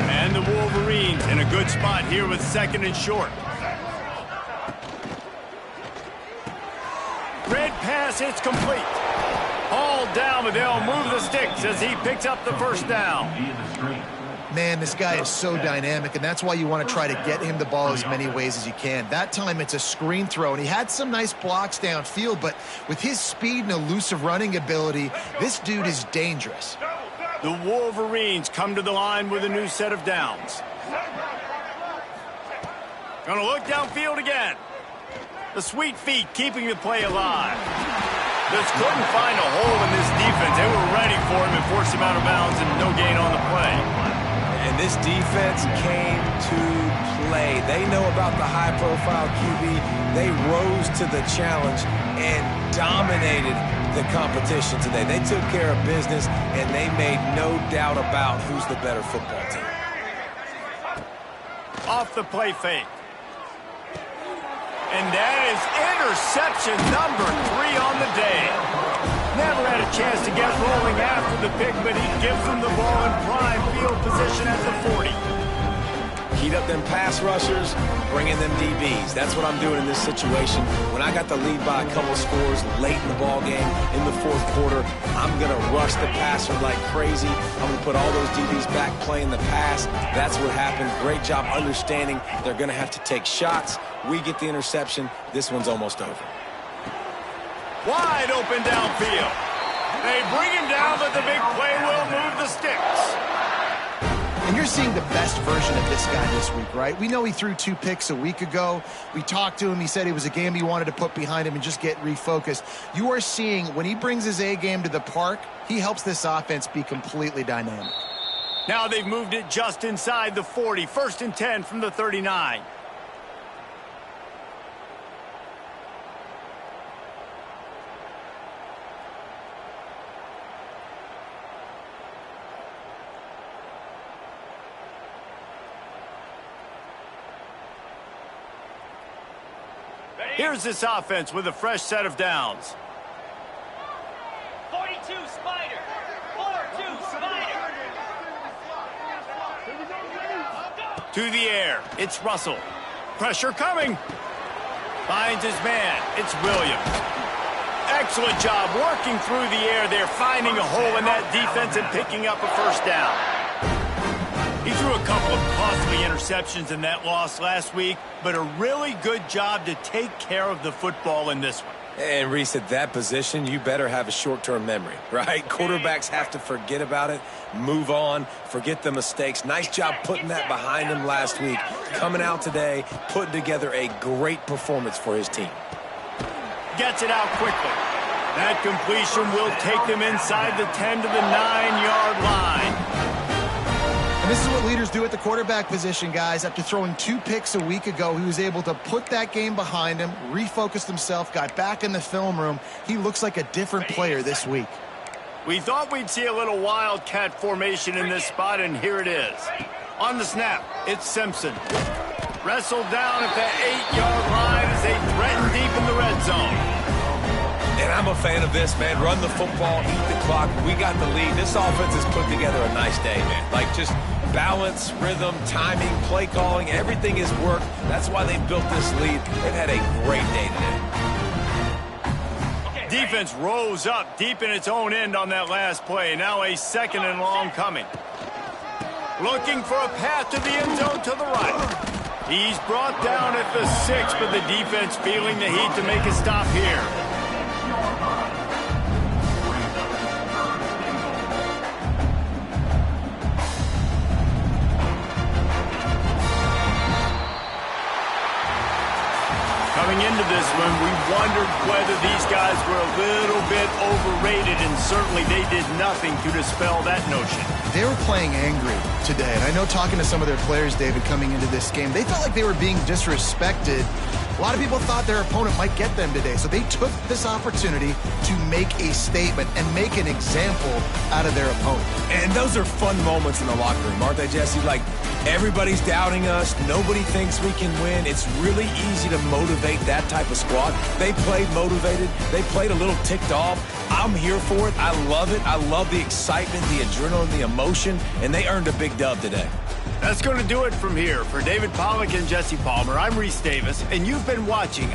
And the Wolverines in a good spot here with 2nd and short. Red pass, it's complete. All down, but they'll move the sticks as he picks up the first down. Man, this guy is so dynamic, and that's why you want to try to get him the ball as many ways as you can. That time it's a screen throw, and he had some nice blocks downfield, but with his speed and elusive running ability, this dude is dangerous. The Wolverines come to the line with a new set of downs. Gonna look downfield again. The sweet feet keeping the play alive. Just couldn't find a hole in this defense. They were ready for him and forced him out of bounds, and no gain on the play. And this defense came to play. They know about the high-profile QB. They rose to the challenge and dominated the competition today. They took care of business, and they made no doubt about who's the better football team. Off the play fake. And that is interception number 3 on the day. Never had a chance to get rolling after the pick, but he gives them the ball in prime field position at the 40. Heat up them pass rushers, bring in them DBs. That's what I'm doing in this situation. When I got the lead by a couple scores late in the ball game, in the fourth quarter, I'm going to rush the passer like crazy. I'm going to put all those DBs back playing the pass. That's what happened. Great job understanding they're going to have to take shots. We get the interception. This one's almost over. Wide open downfield. They bring him down, but the big play will move the sticks. And you're seeing the best version of this guy this week, right? We know he threw 2 picks a week ago. We talked to him. He said it was a game he wanted to put behind him and just get refocused. You are seeing when he brings his A game to the park, he helps this offense be completely dynamic. Now they've moved it just inside the 40. 1st and 10 from the 39. Here's this offense with a fresh set of downs. 42 Spider. 4-2 Spider. To the air. It's Russell. Pressure coming. Finds his man. It's Williams. Excellent job working through the air there, finding a hole in that defense and picking up a first down. He threw a couple of costly interceptions in that loss last week, but a really good job to take care of the football in this one. And Reese, at that position, you better have a short-term memory, right? Quarterbacks have to forget about it, move on, forget the mistakes. Nice job putting that behind him last week. Coming out today, putting together a great performance for his team. Gets it out quickly. That completion will take them inside the 10 to the 9-yard line. And this is what leaders do at the quarterback position, guys. After throwing 2 picks a week ago, he was able to put that game behind him, refocused himself, got back in the film room. He looks like a different player this week. We thought we'd see a little wildcat formation in this spot, and here it is. On the snap, it's Simpson. Wrestled down at the 8-yard line as they threaten deep in the red zone. And I'm a fan of this, man. Run the football, eat the clock. We got the lead. This offense has put together a nice day, man. Like, just balance, rhythm, timing, play calling, everything has worked. That's why they built this lead. They've had a great day today. Defense rose up deep in its own end on that last play. Now a 2nd and long coming. Looking for a path to the end zone to the right. He's brought down at the 6, but the defense feeling the heat to make a stop here. Coming into this one, we wondered whether these guys were a little bit overrated, and certainly they did nothing to dispel that notion. They were playing angry today, and I know talking to some of their players, David, coming into this game, they felt like they were being disrespected. A lot of people thought their opponent might get them today, so they took this opportunity to make a statement and make an example out of their opponent. And those are fun moments in the locker room, aren't they, Jesse? Like, everybody's doubting us. Nobody thinks we can win. It's really easy to motivate that type of squad. They played motivated. They played a little ticked off. I'm here for it. I love it. I love the excitement, the adrenaline, the emotion, and they earned a big dub today. That's going to do it from here. For David Pollack and Jesse Palmer, I'm Reese Davis, and you've been watching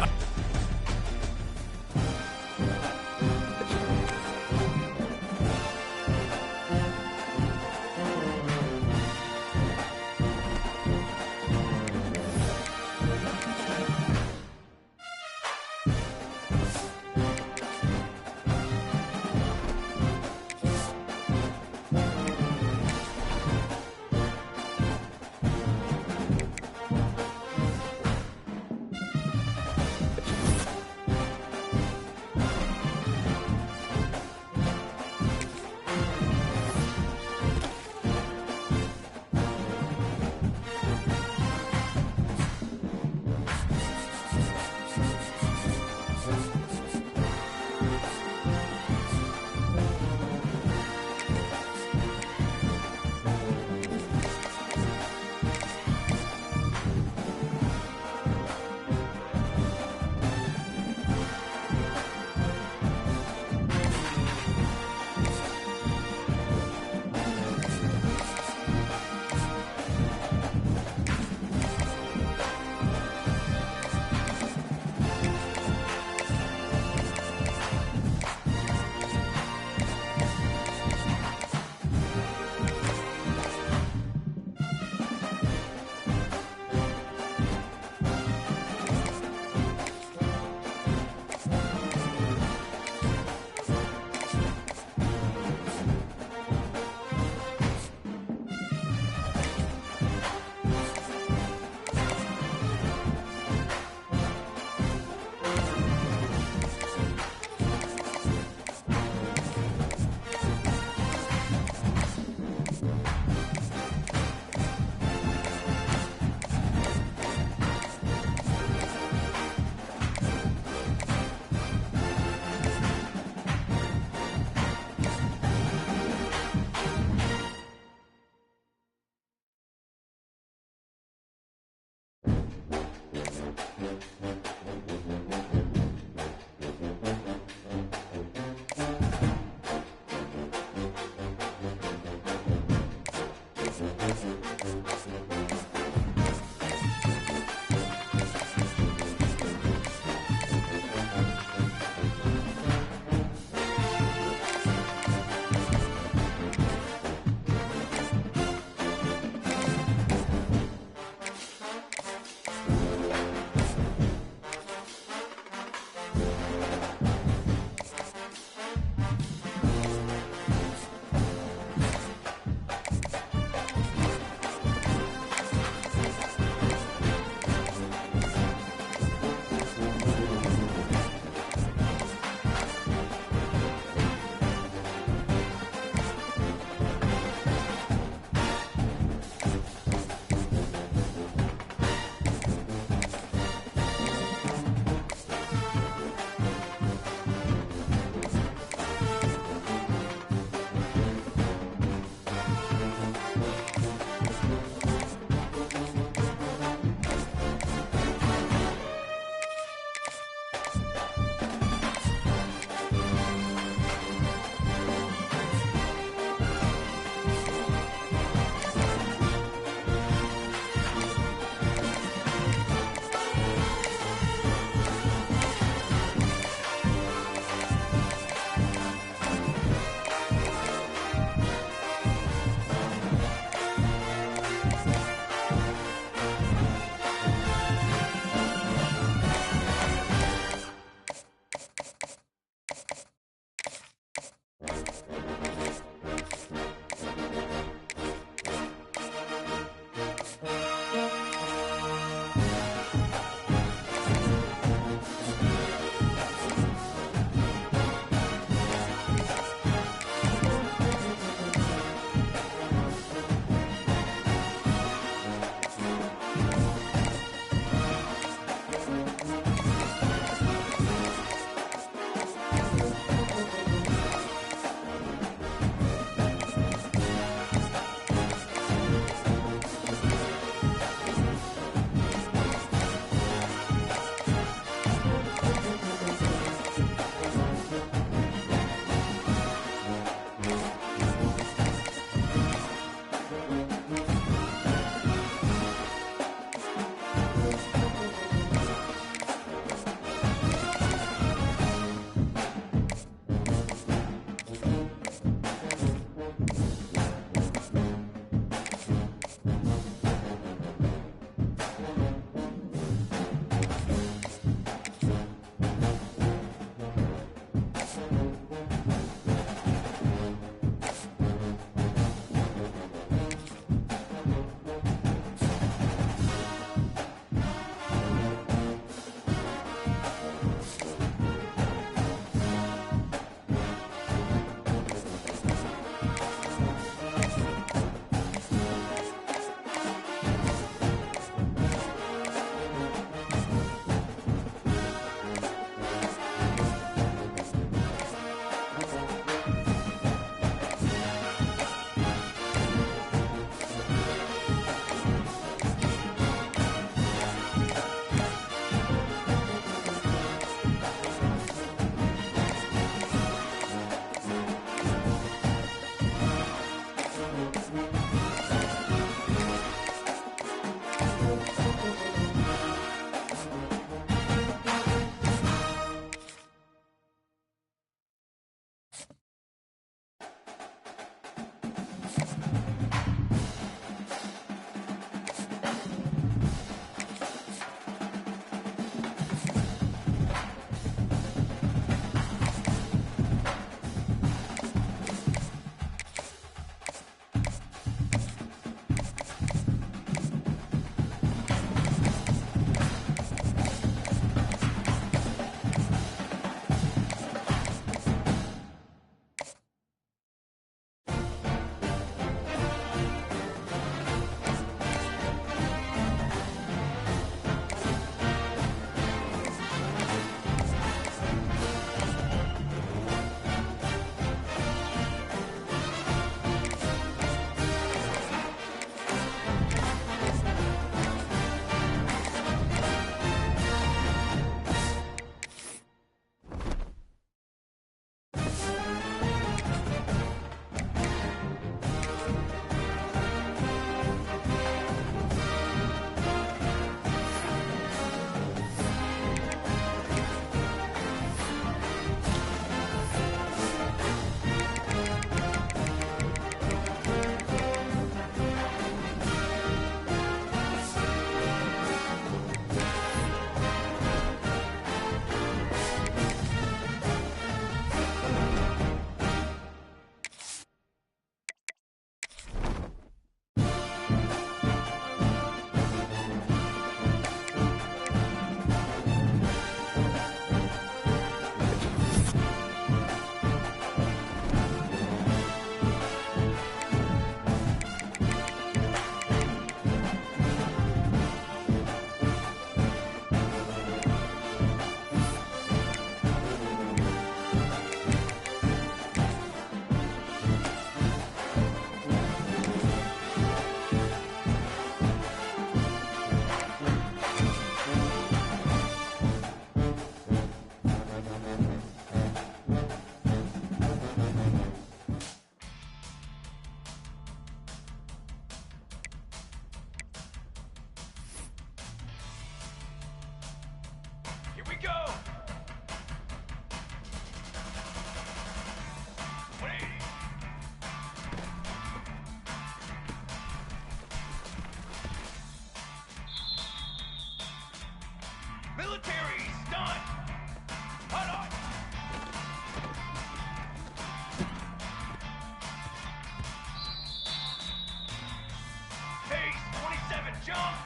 jump.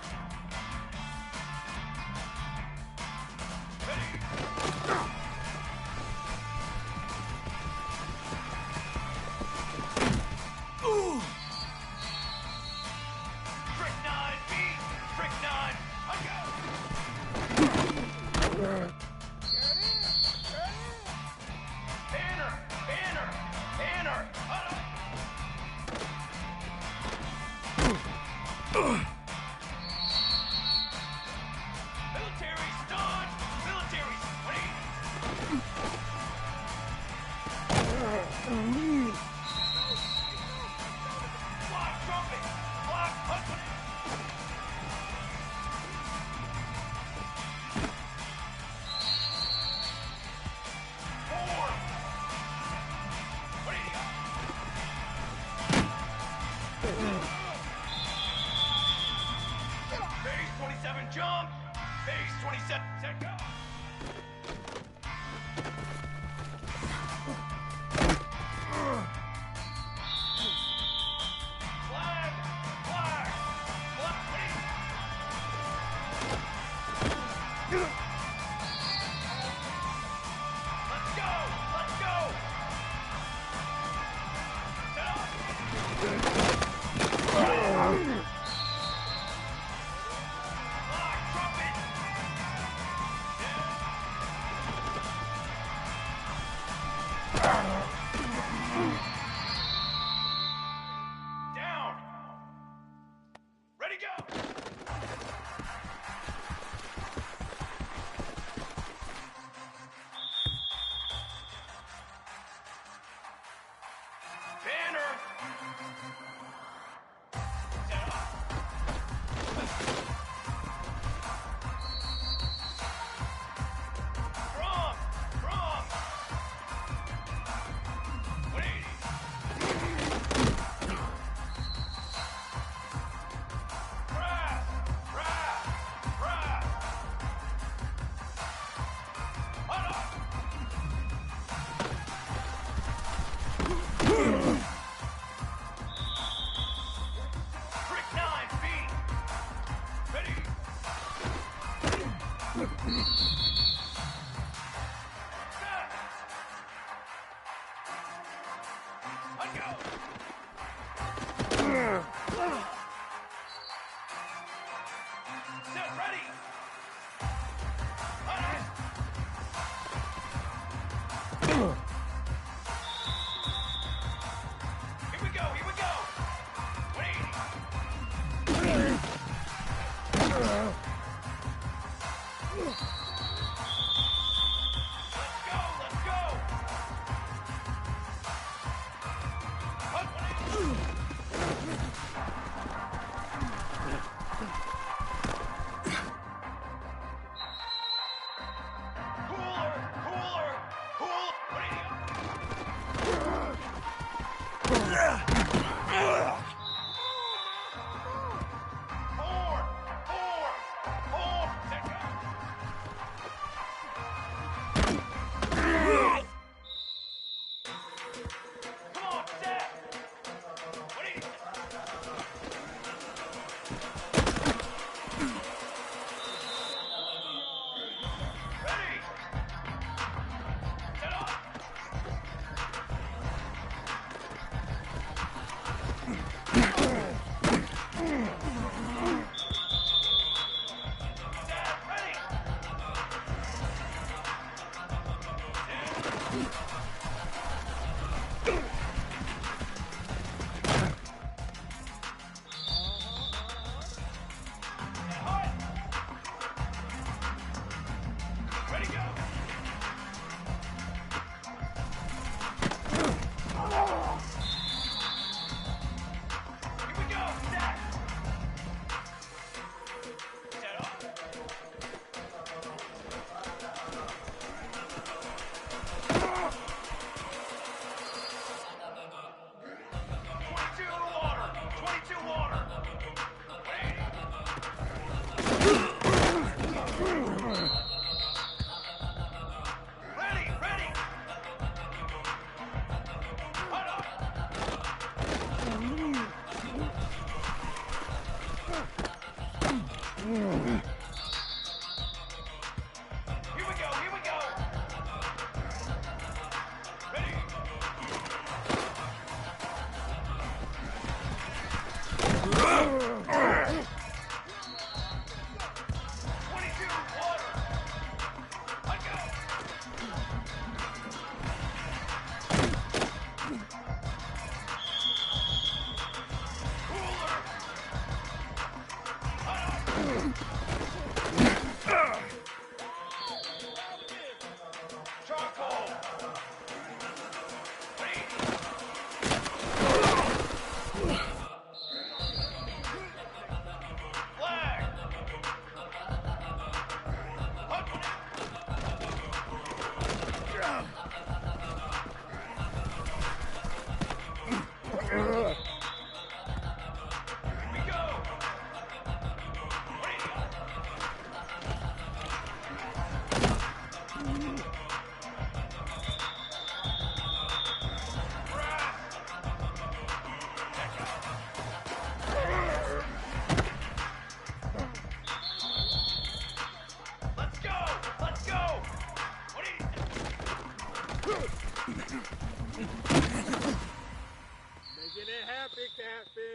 Ready. Trick 9, beat. Trick 9. I go. Banner. Banner. Banner. Military stun. Military. Block trumpet. Block husband. Forward. What do you got? Base 27 jump. Base 27. Set go. Flag. Flag. Flag. Let's go. Let's go. Set up. Block trumpet. Down. Ready, go. Banner. Set up. Drum. Drum. 180. Brass. Brass. Brass. Hold up. Trick 9, beat. Ready. Set. Let go. Set, ready. Hold on. Here we go, here we go. 180.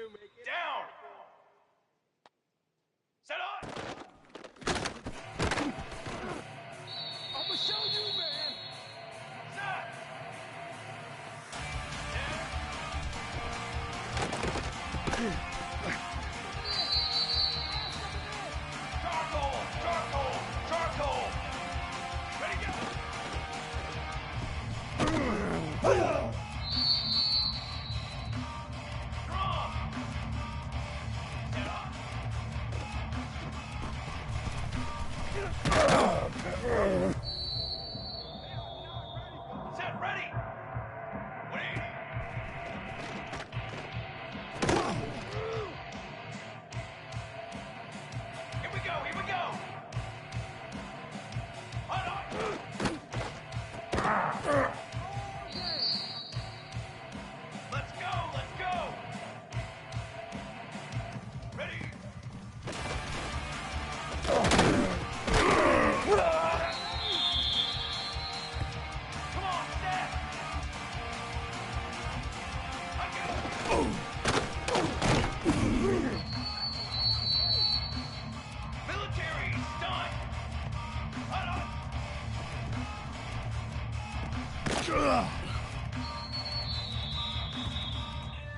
Down. Set up. I'ma show you, man. Set. Charcoal. Charcoal. Charcoal. Ready, go. Drum. Set up. Set, ready. 180. Here we go, here we go. Hold on. Let's go, let's go. Ready. Come on, Seth. I go. Military, stunt. Hold on.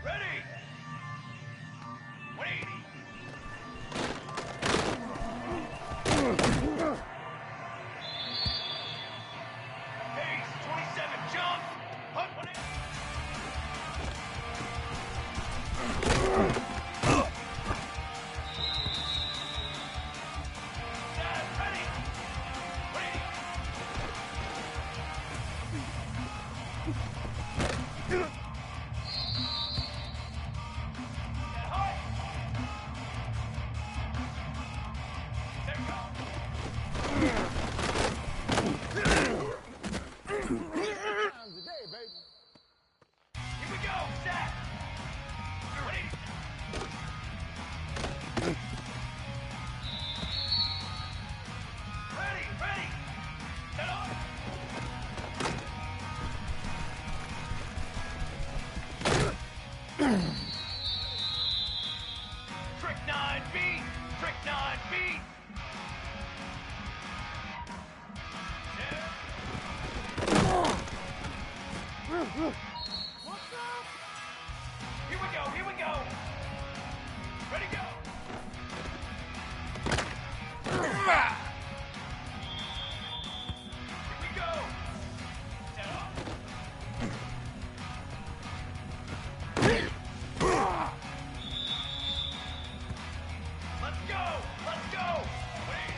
Ready. 180. Pace, 27, jump. Hunt 180. Dad, ready. 180. Dad, high. There you go. Here we go, Zach. You're ready. Ready, ready. Set up. Trick 9B. Trick 9B. Here we go, here we go. Ready, go. Here we go. Set up. Let's go, let's go. Wait.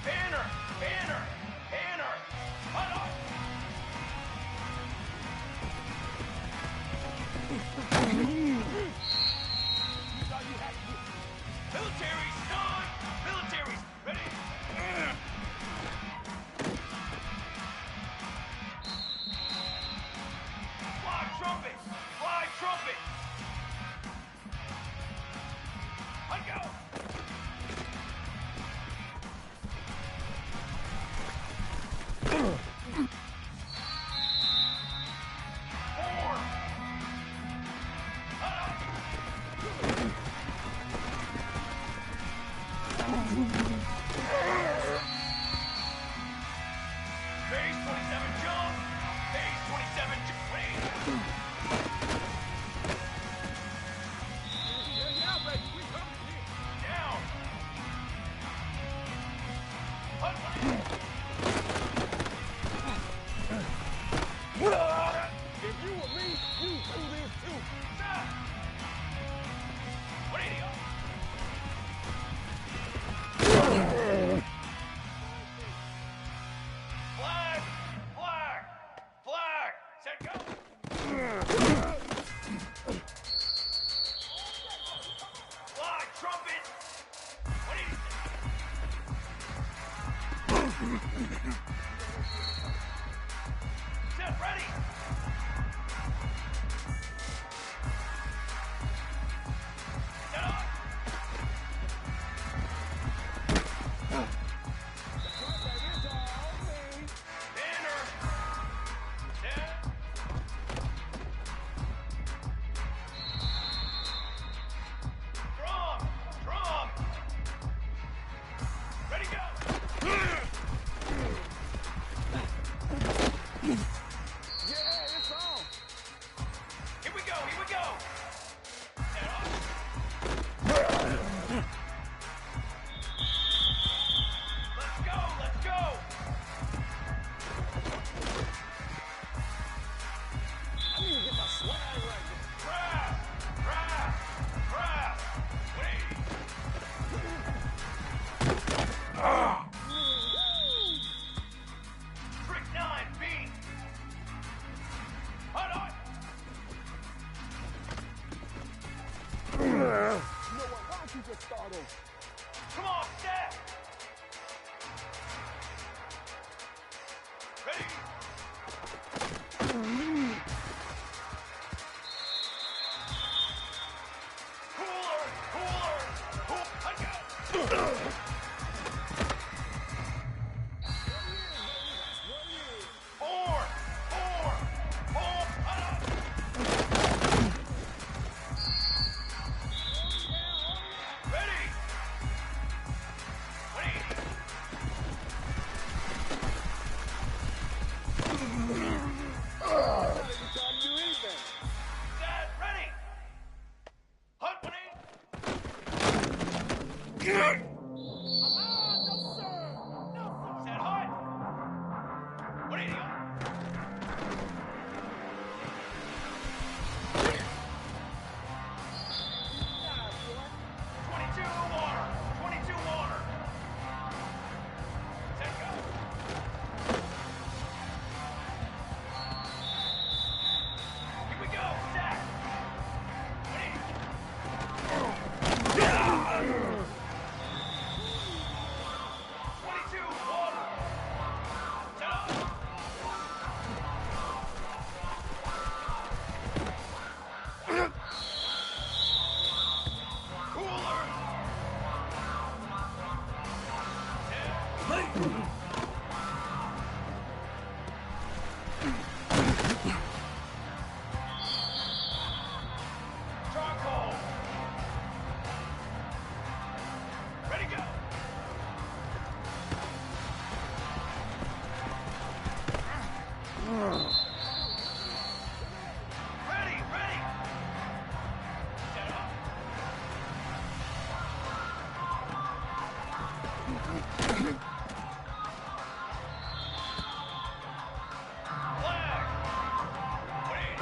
Banner, banner, banner. Hold on. Military, stun. Military, ready. Fly trumpet, fly trumpet. Let go. Form. Base 27 jump. Base 27 jump. Wait. Down. Hunt. If you were me, you do this too. Stop. 180 up. Flag! Flag! Flag! Set, go! Flag! Trumpet! 180. Set, ready! Set up! Banner! Yeah, it's on. Here we go, here we go. Set up. Let's go, let's go. I need to get my swag right. Grab, grab, grab. Wait. Trick 9B. Hold on. You know what? Why don't you just start over? Come on, Steph. Ready. Cooler, cooler. I got four. Ready. Wait. Not even trying to do anything. Dad, ready. Hunt one in. No, sir. No, sir. Set hunt. What are you? 22 water. 22 water. Set go. Here we go. Set. What are you? 22 water. Set up. Cooler. Charcoal. Ready, go. Ready, ready. Set up. Flag. Wait.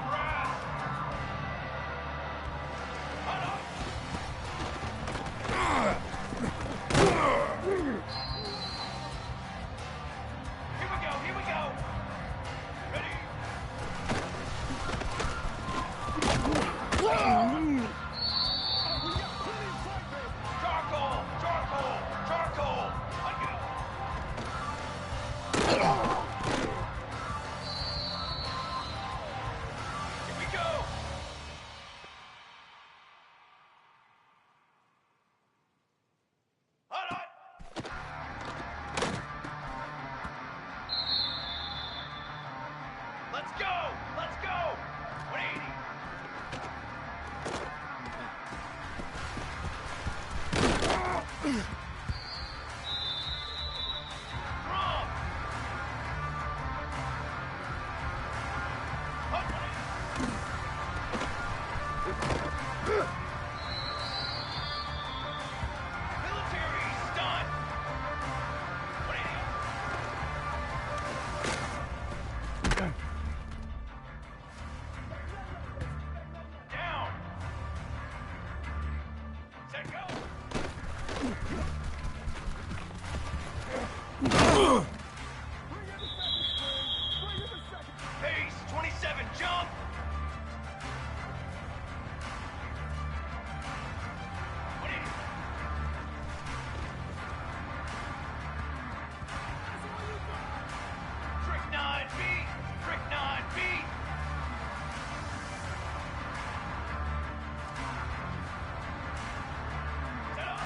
Grass. Hunt up. Here we go, here we go. Ready. Charcoal, charcoal, charcoal. I go. Here we go. Hold on. Let's go, let's go. 180. Drum. Hunt one in. Military stun. 180. Down. Set go. Pace 27 jump. What is Trick 9B. Trick 9B. Set up.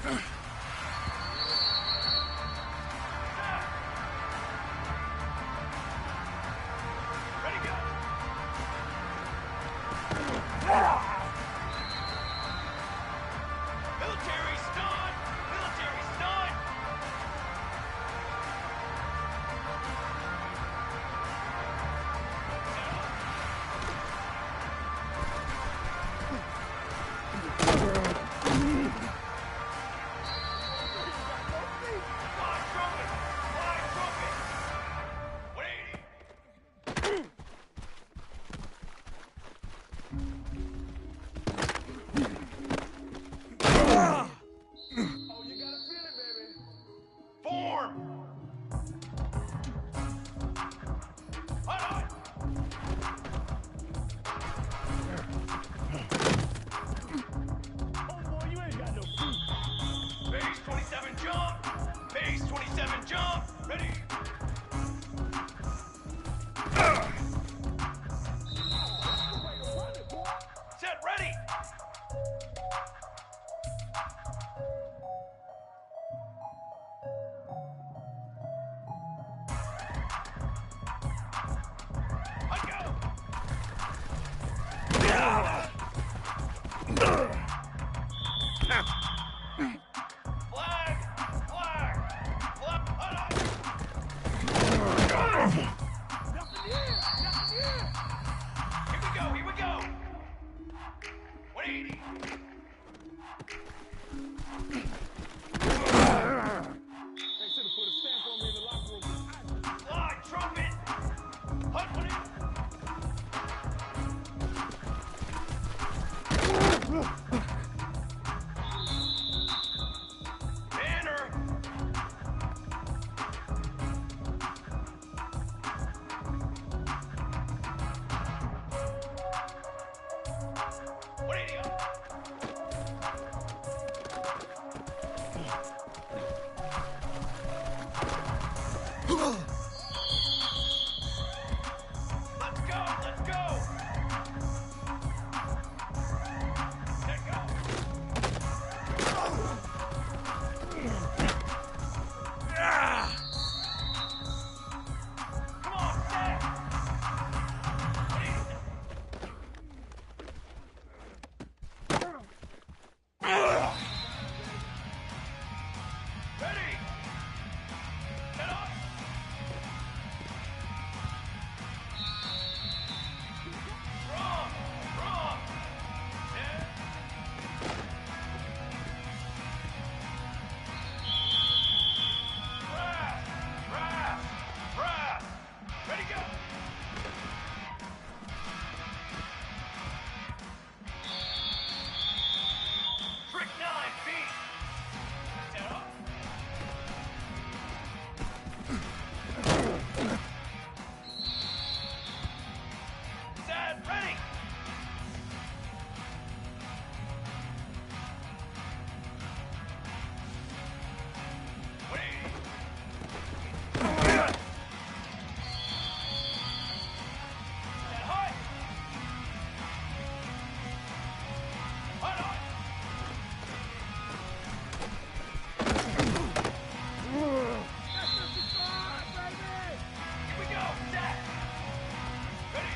Military stun! Military stun! Fly trumpet! Fly trumpet! 180! Oh, you gotta feel it, baby. Form! Hold on! Oh, boy, you ain't got no feet. Base 27 jump! Base 27 jump! Ready! Set ready! Let go! Flag! Flag! Flag! Hold on! Here we go! Here we go! 180! They should have put a stamp on me in the locker room. Fly trumpet! Hut 180! Banner! What are you? Let's go! Let's go! Let go! Come on, set! What are you? Ready! Set up! Strong! Strong! Set! Brass! Brass! Brass! Ready, go! Trick 9 feet! Set up! Set, ready! Wait! Set high! Hold on! Here we go! Set! Ready!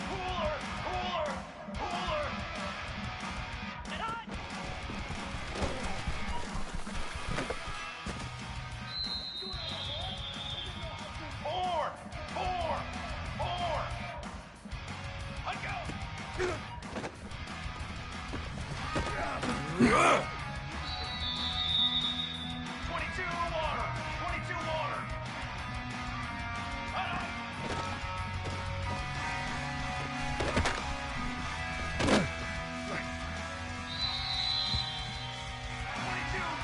Cooler! Cooler! Cooler! Set high! Form! Form! Form! Let go! 22 water! 22 water! Hold on!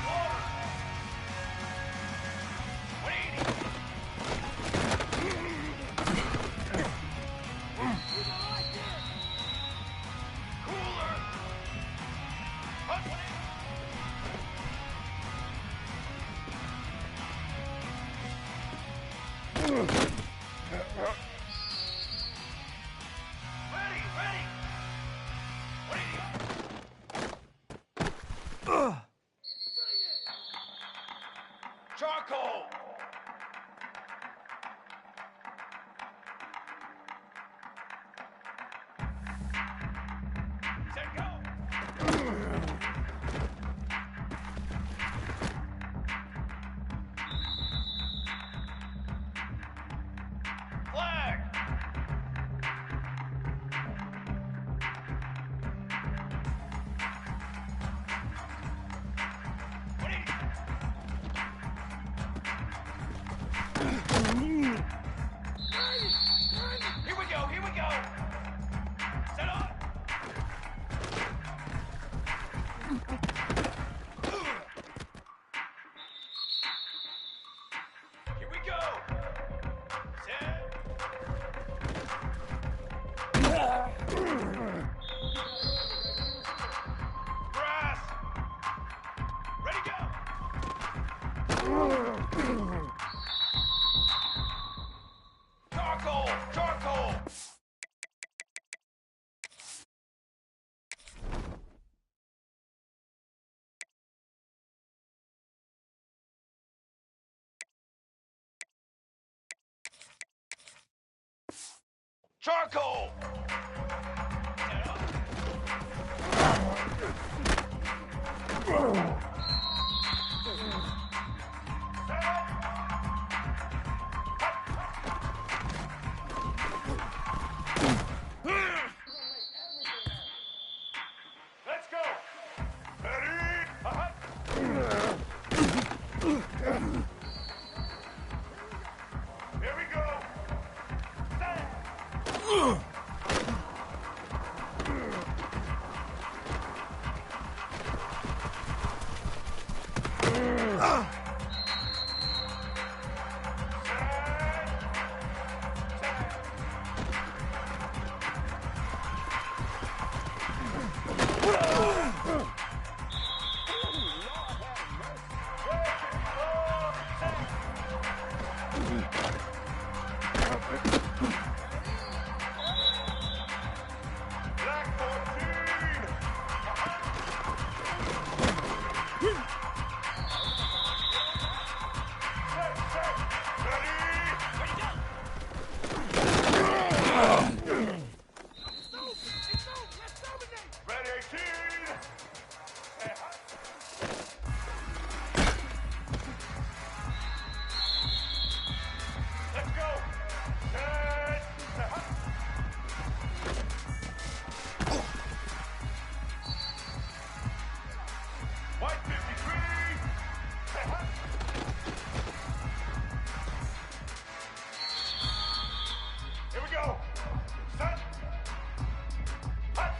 Water! 180! Cooler! Hut 180! Here we go, here we go! Set up! Here we go! Set! Brass! Ready, go! Charcoal! Charcoal! Charcoal! Set up. Set up. Let's go! Ready? Here we go! Black 14! Set! Ready? Ready, 18! Let's go! Set! White 53! Here we go! Set! Hut!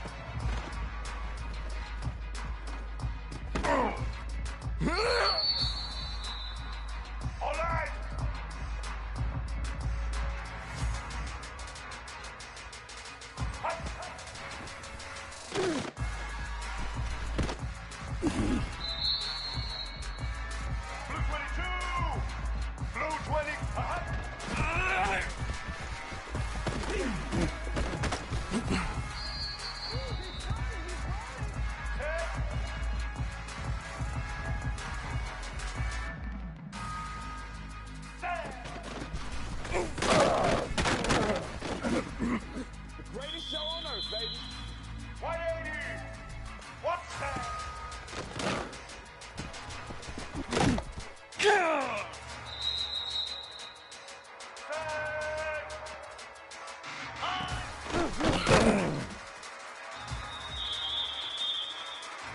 All right! Hut! Blue 22! Blue 20! Greatest show on earth, baby. 180! What's that?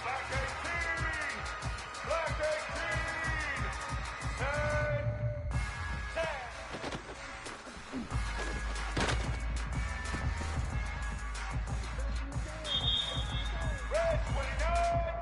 Black 18! Black 18! Set! Red 29!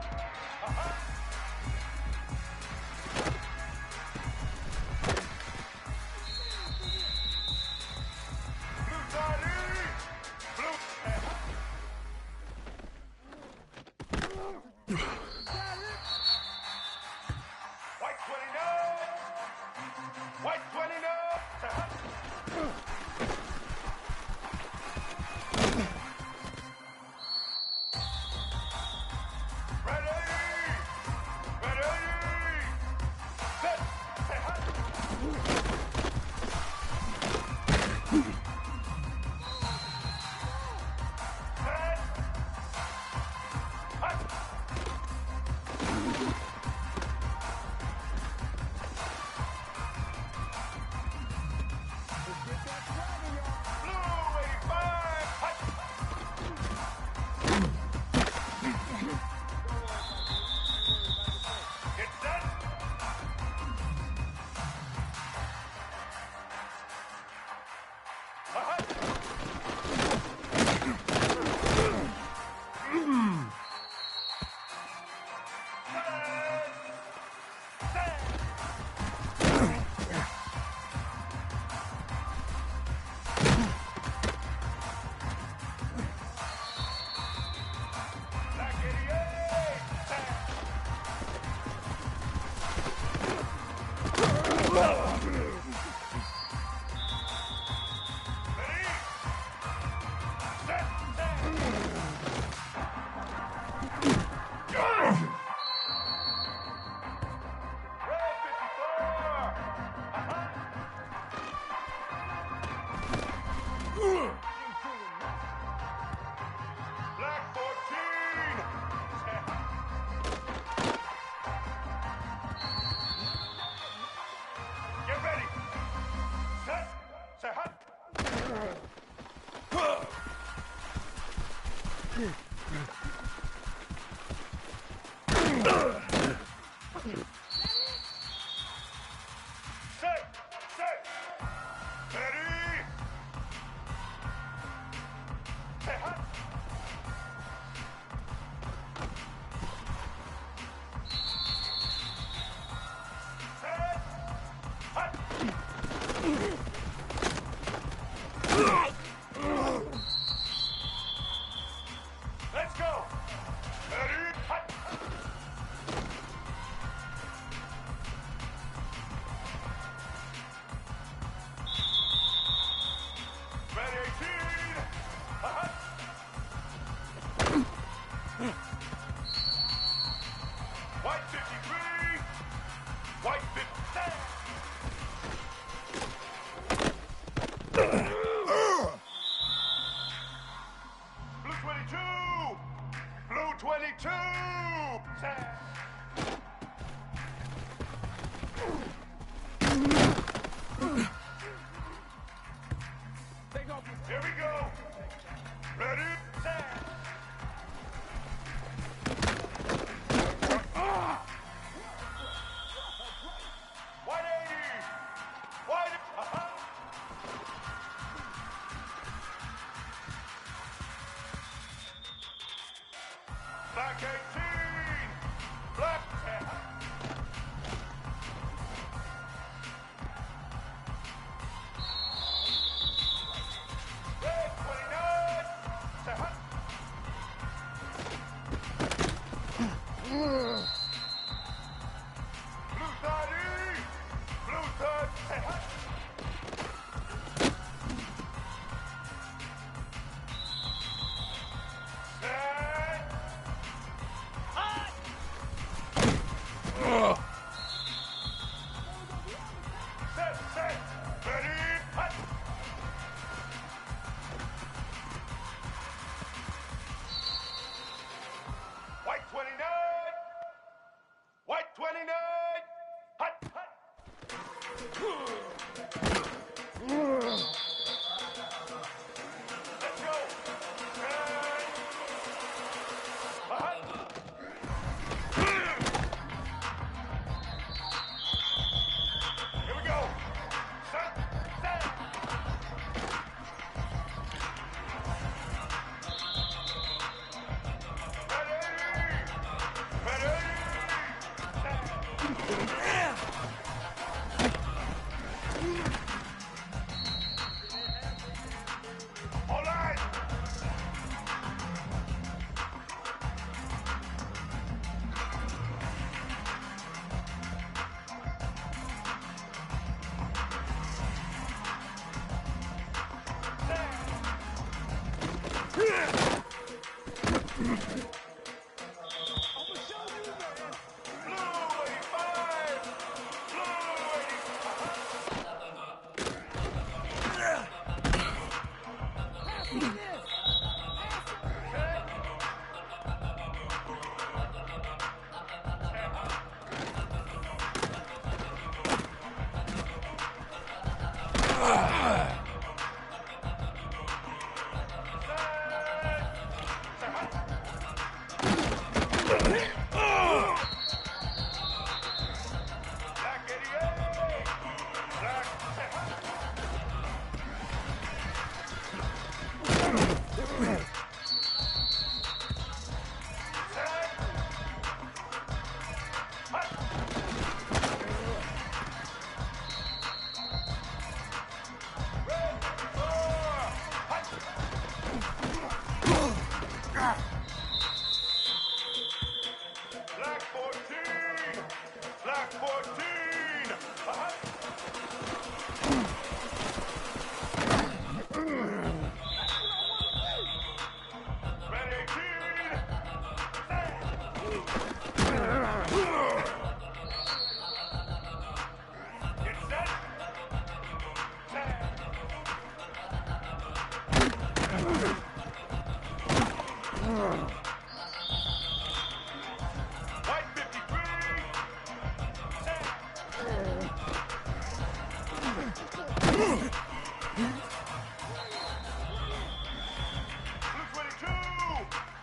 Set. Ready. Set. Hut. Set. Hut. Let's go. Ready. Hut. Ready, 18. Hut. White 53. White 57. Blue 22. Blue 22. Set. Take off. Here we go. Ready, set. White 80. White. Black 18. Black 10. Red 29. Set. Blue 30. Blue 30. Set. Set. Set. Ready. Hut. White 29. White 29. Hut. Let's go. Hut. Here we go. Set. Ready. All right. Black 88. Black. Black 14. Black 14. Red 18. Get set. White 53. Blue 22.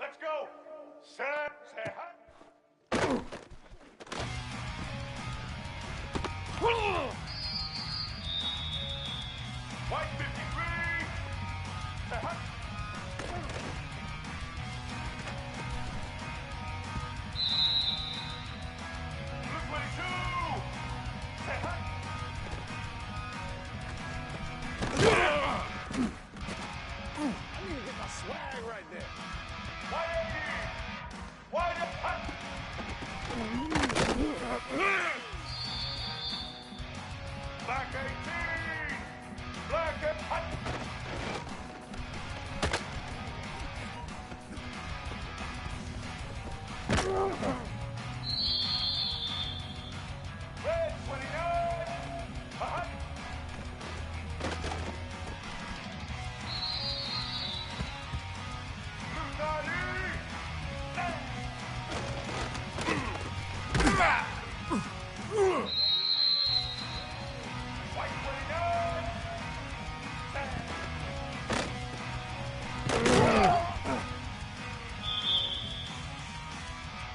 Let's go. Set. White 53. Blue 22. I need to get my swag right there. White 80. White Black 18. Black Red 29. Blue 90. White 29.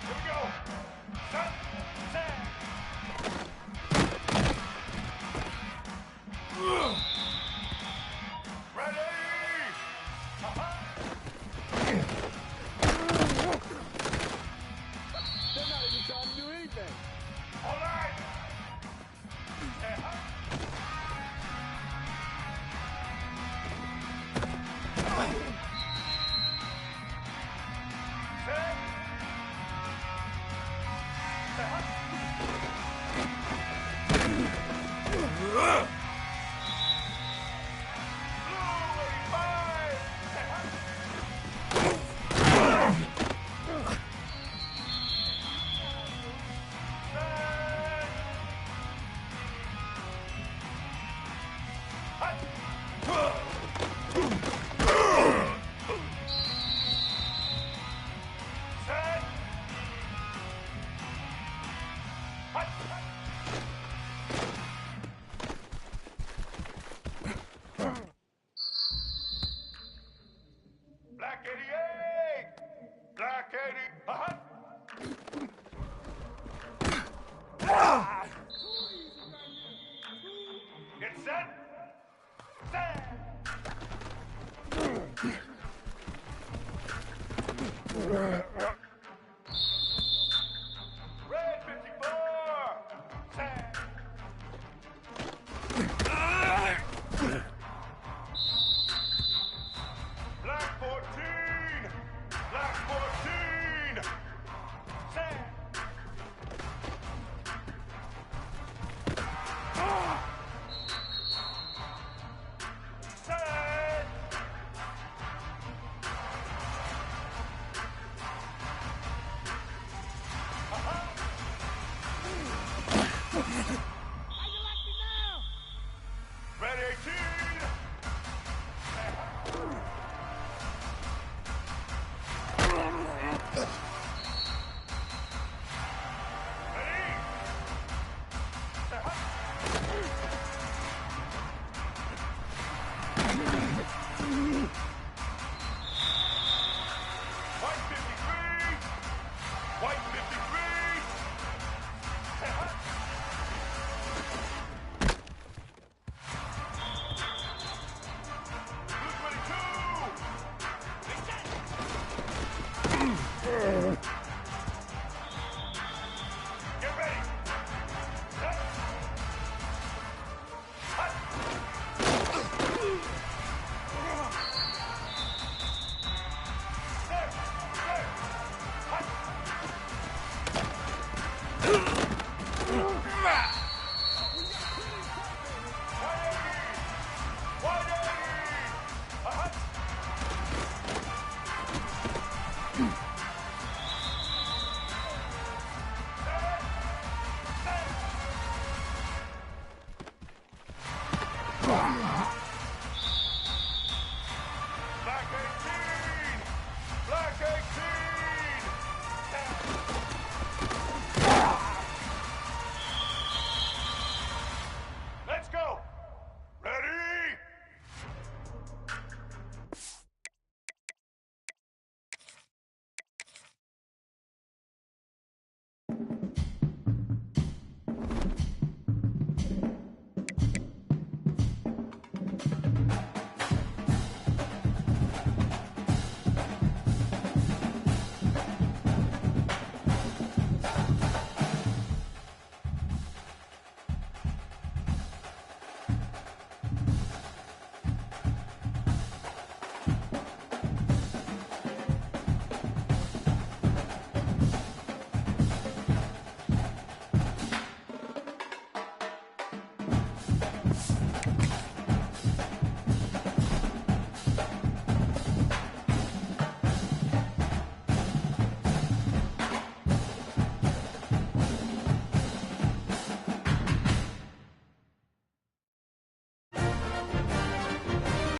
Here we go. Set. Ready. They're not even trying to do anything. All right. Red 54! Tag! Black 14! Black 14! Tag! Tag!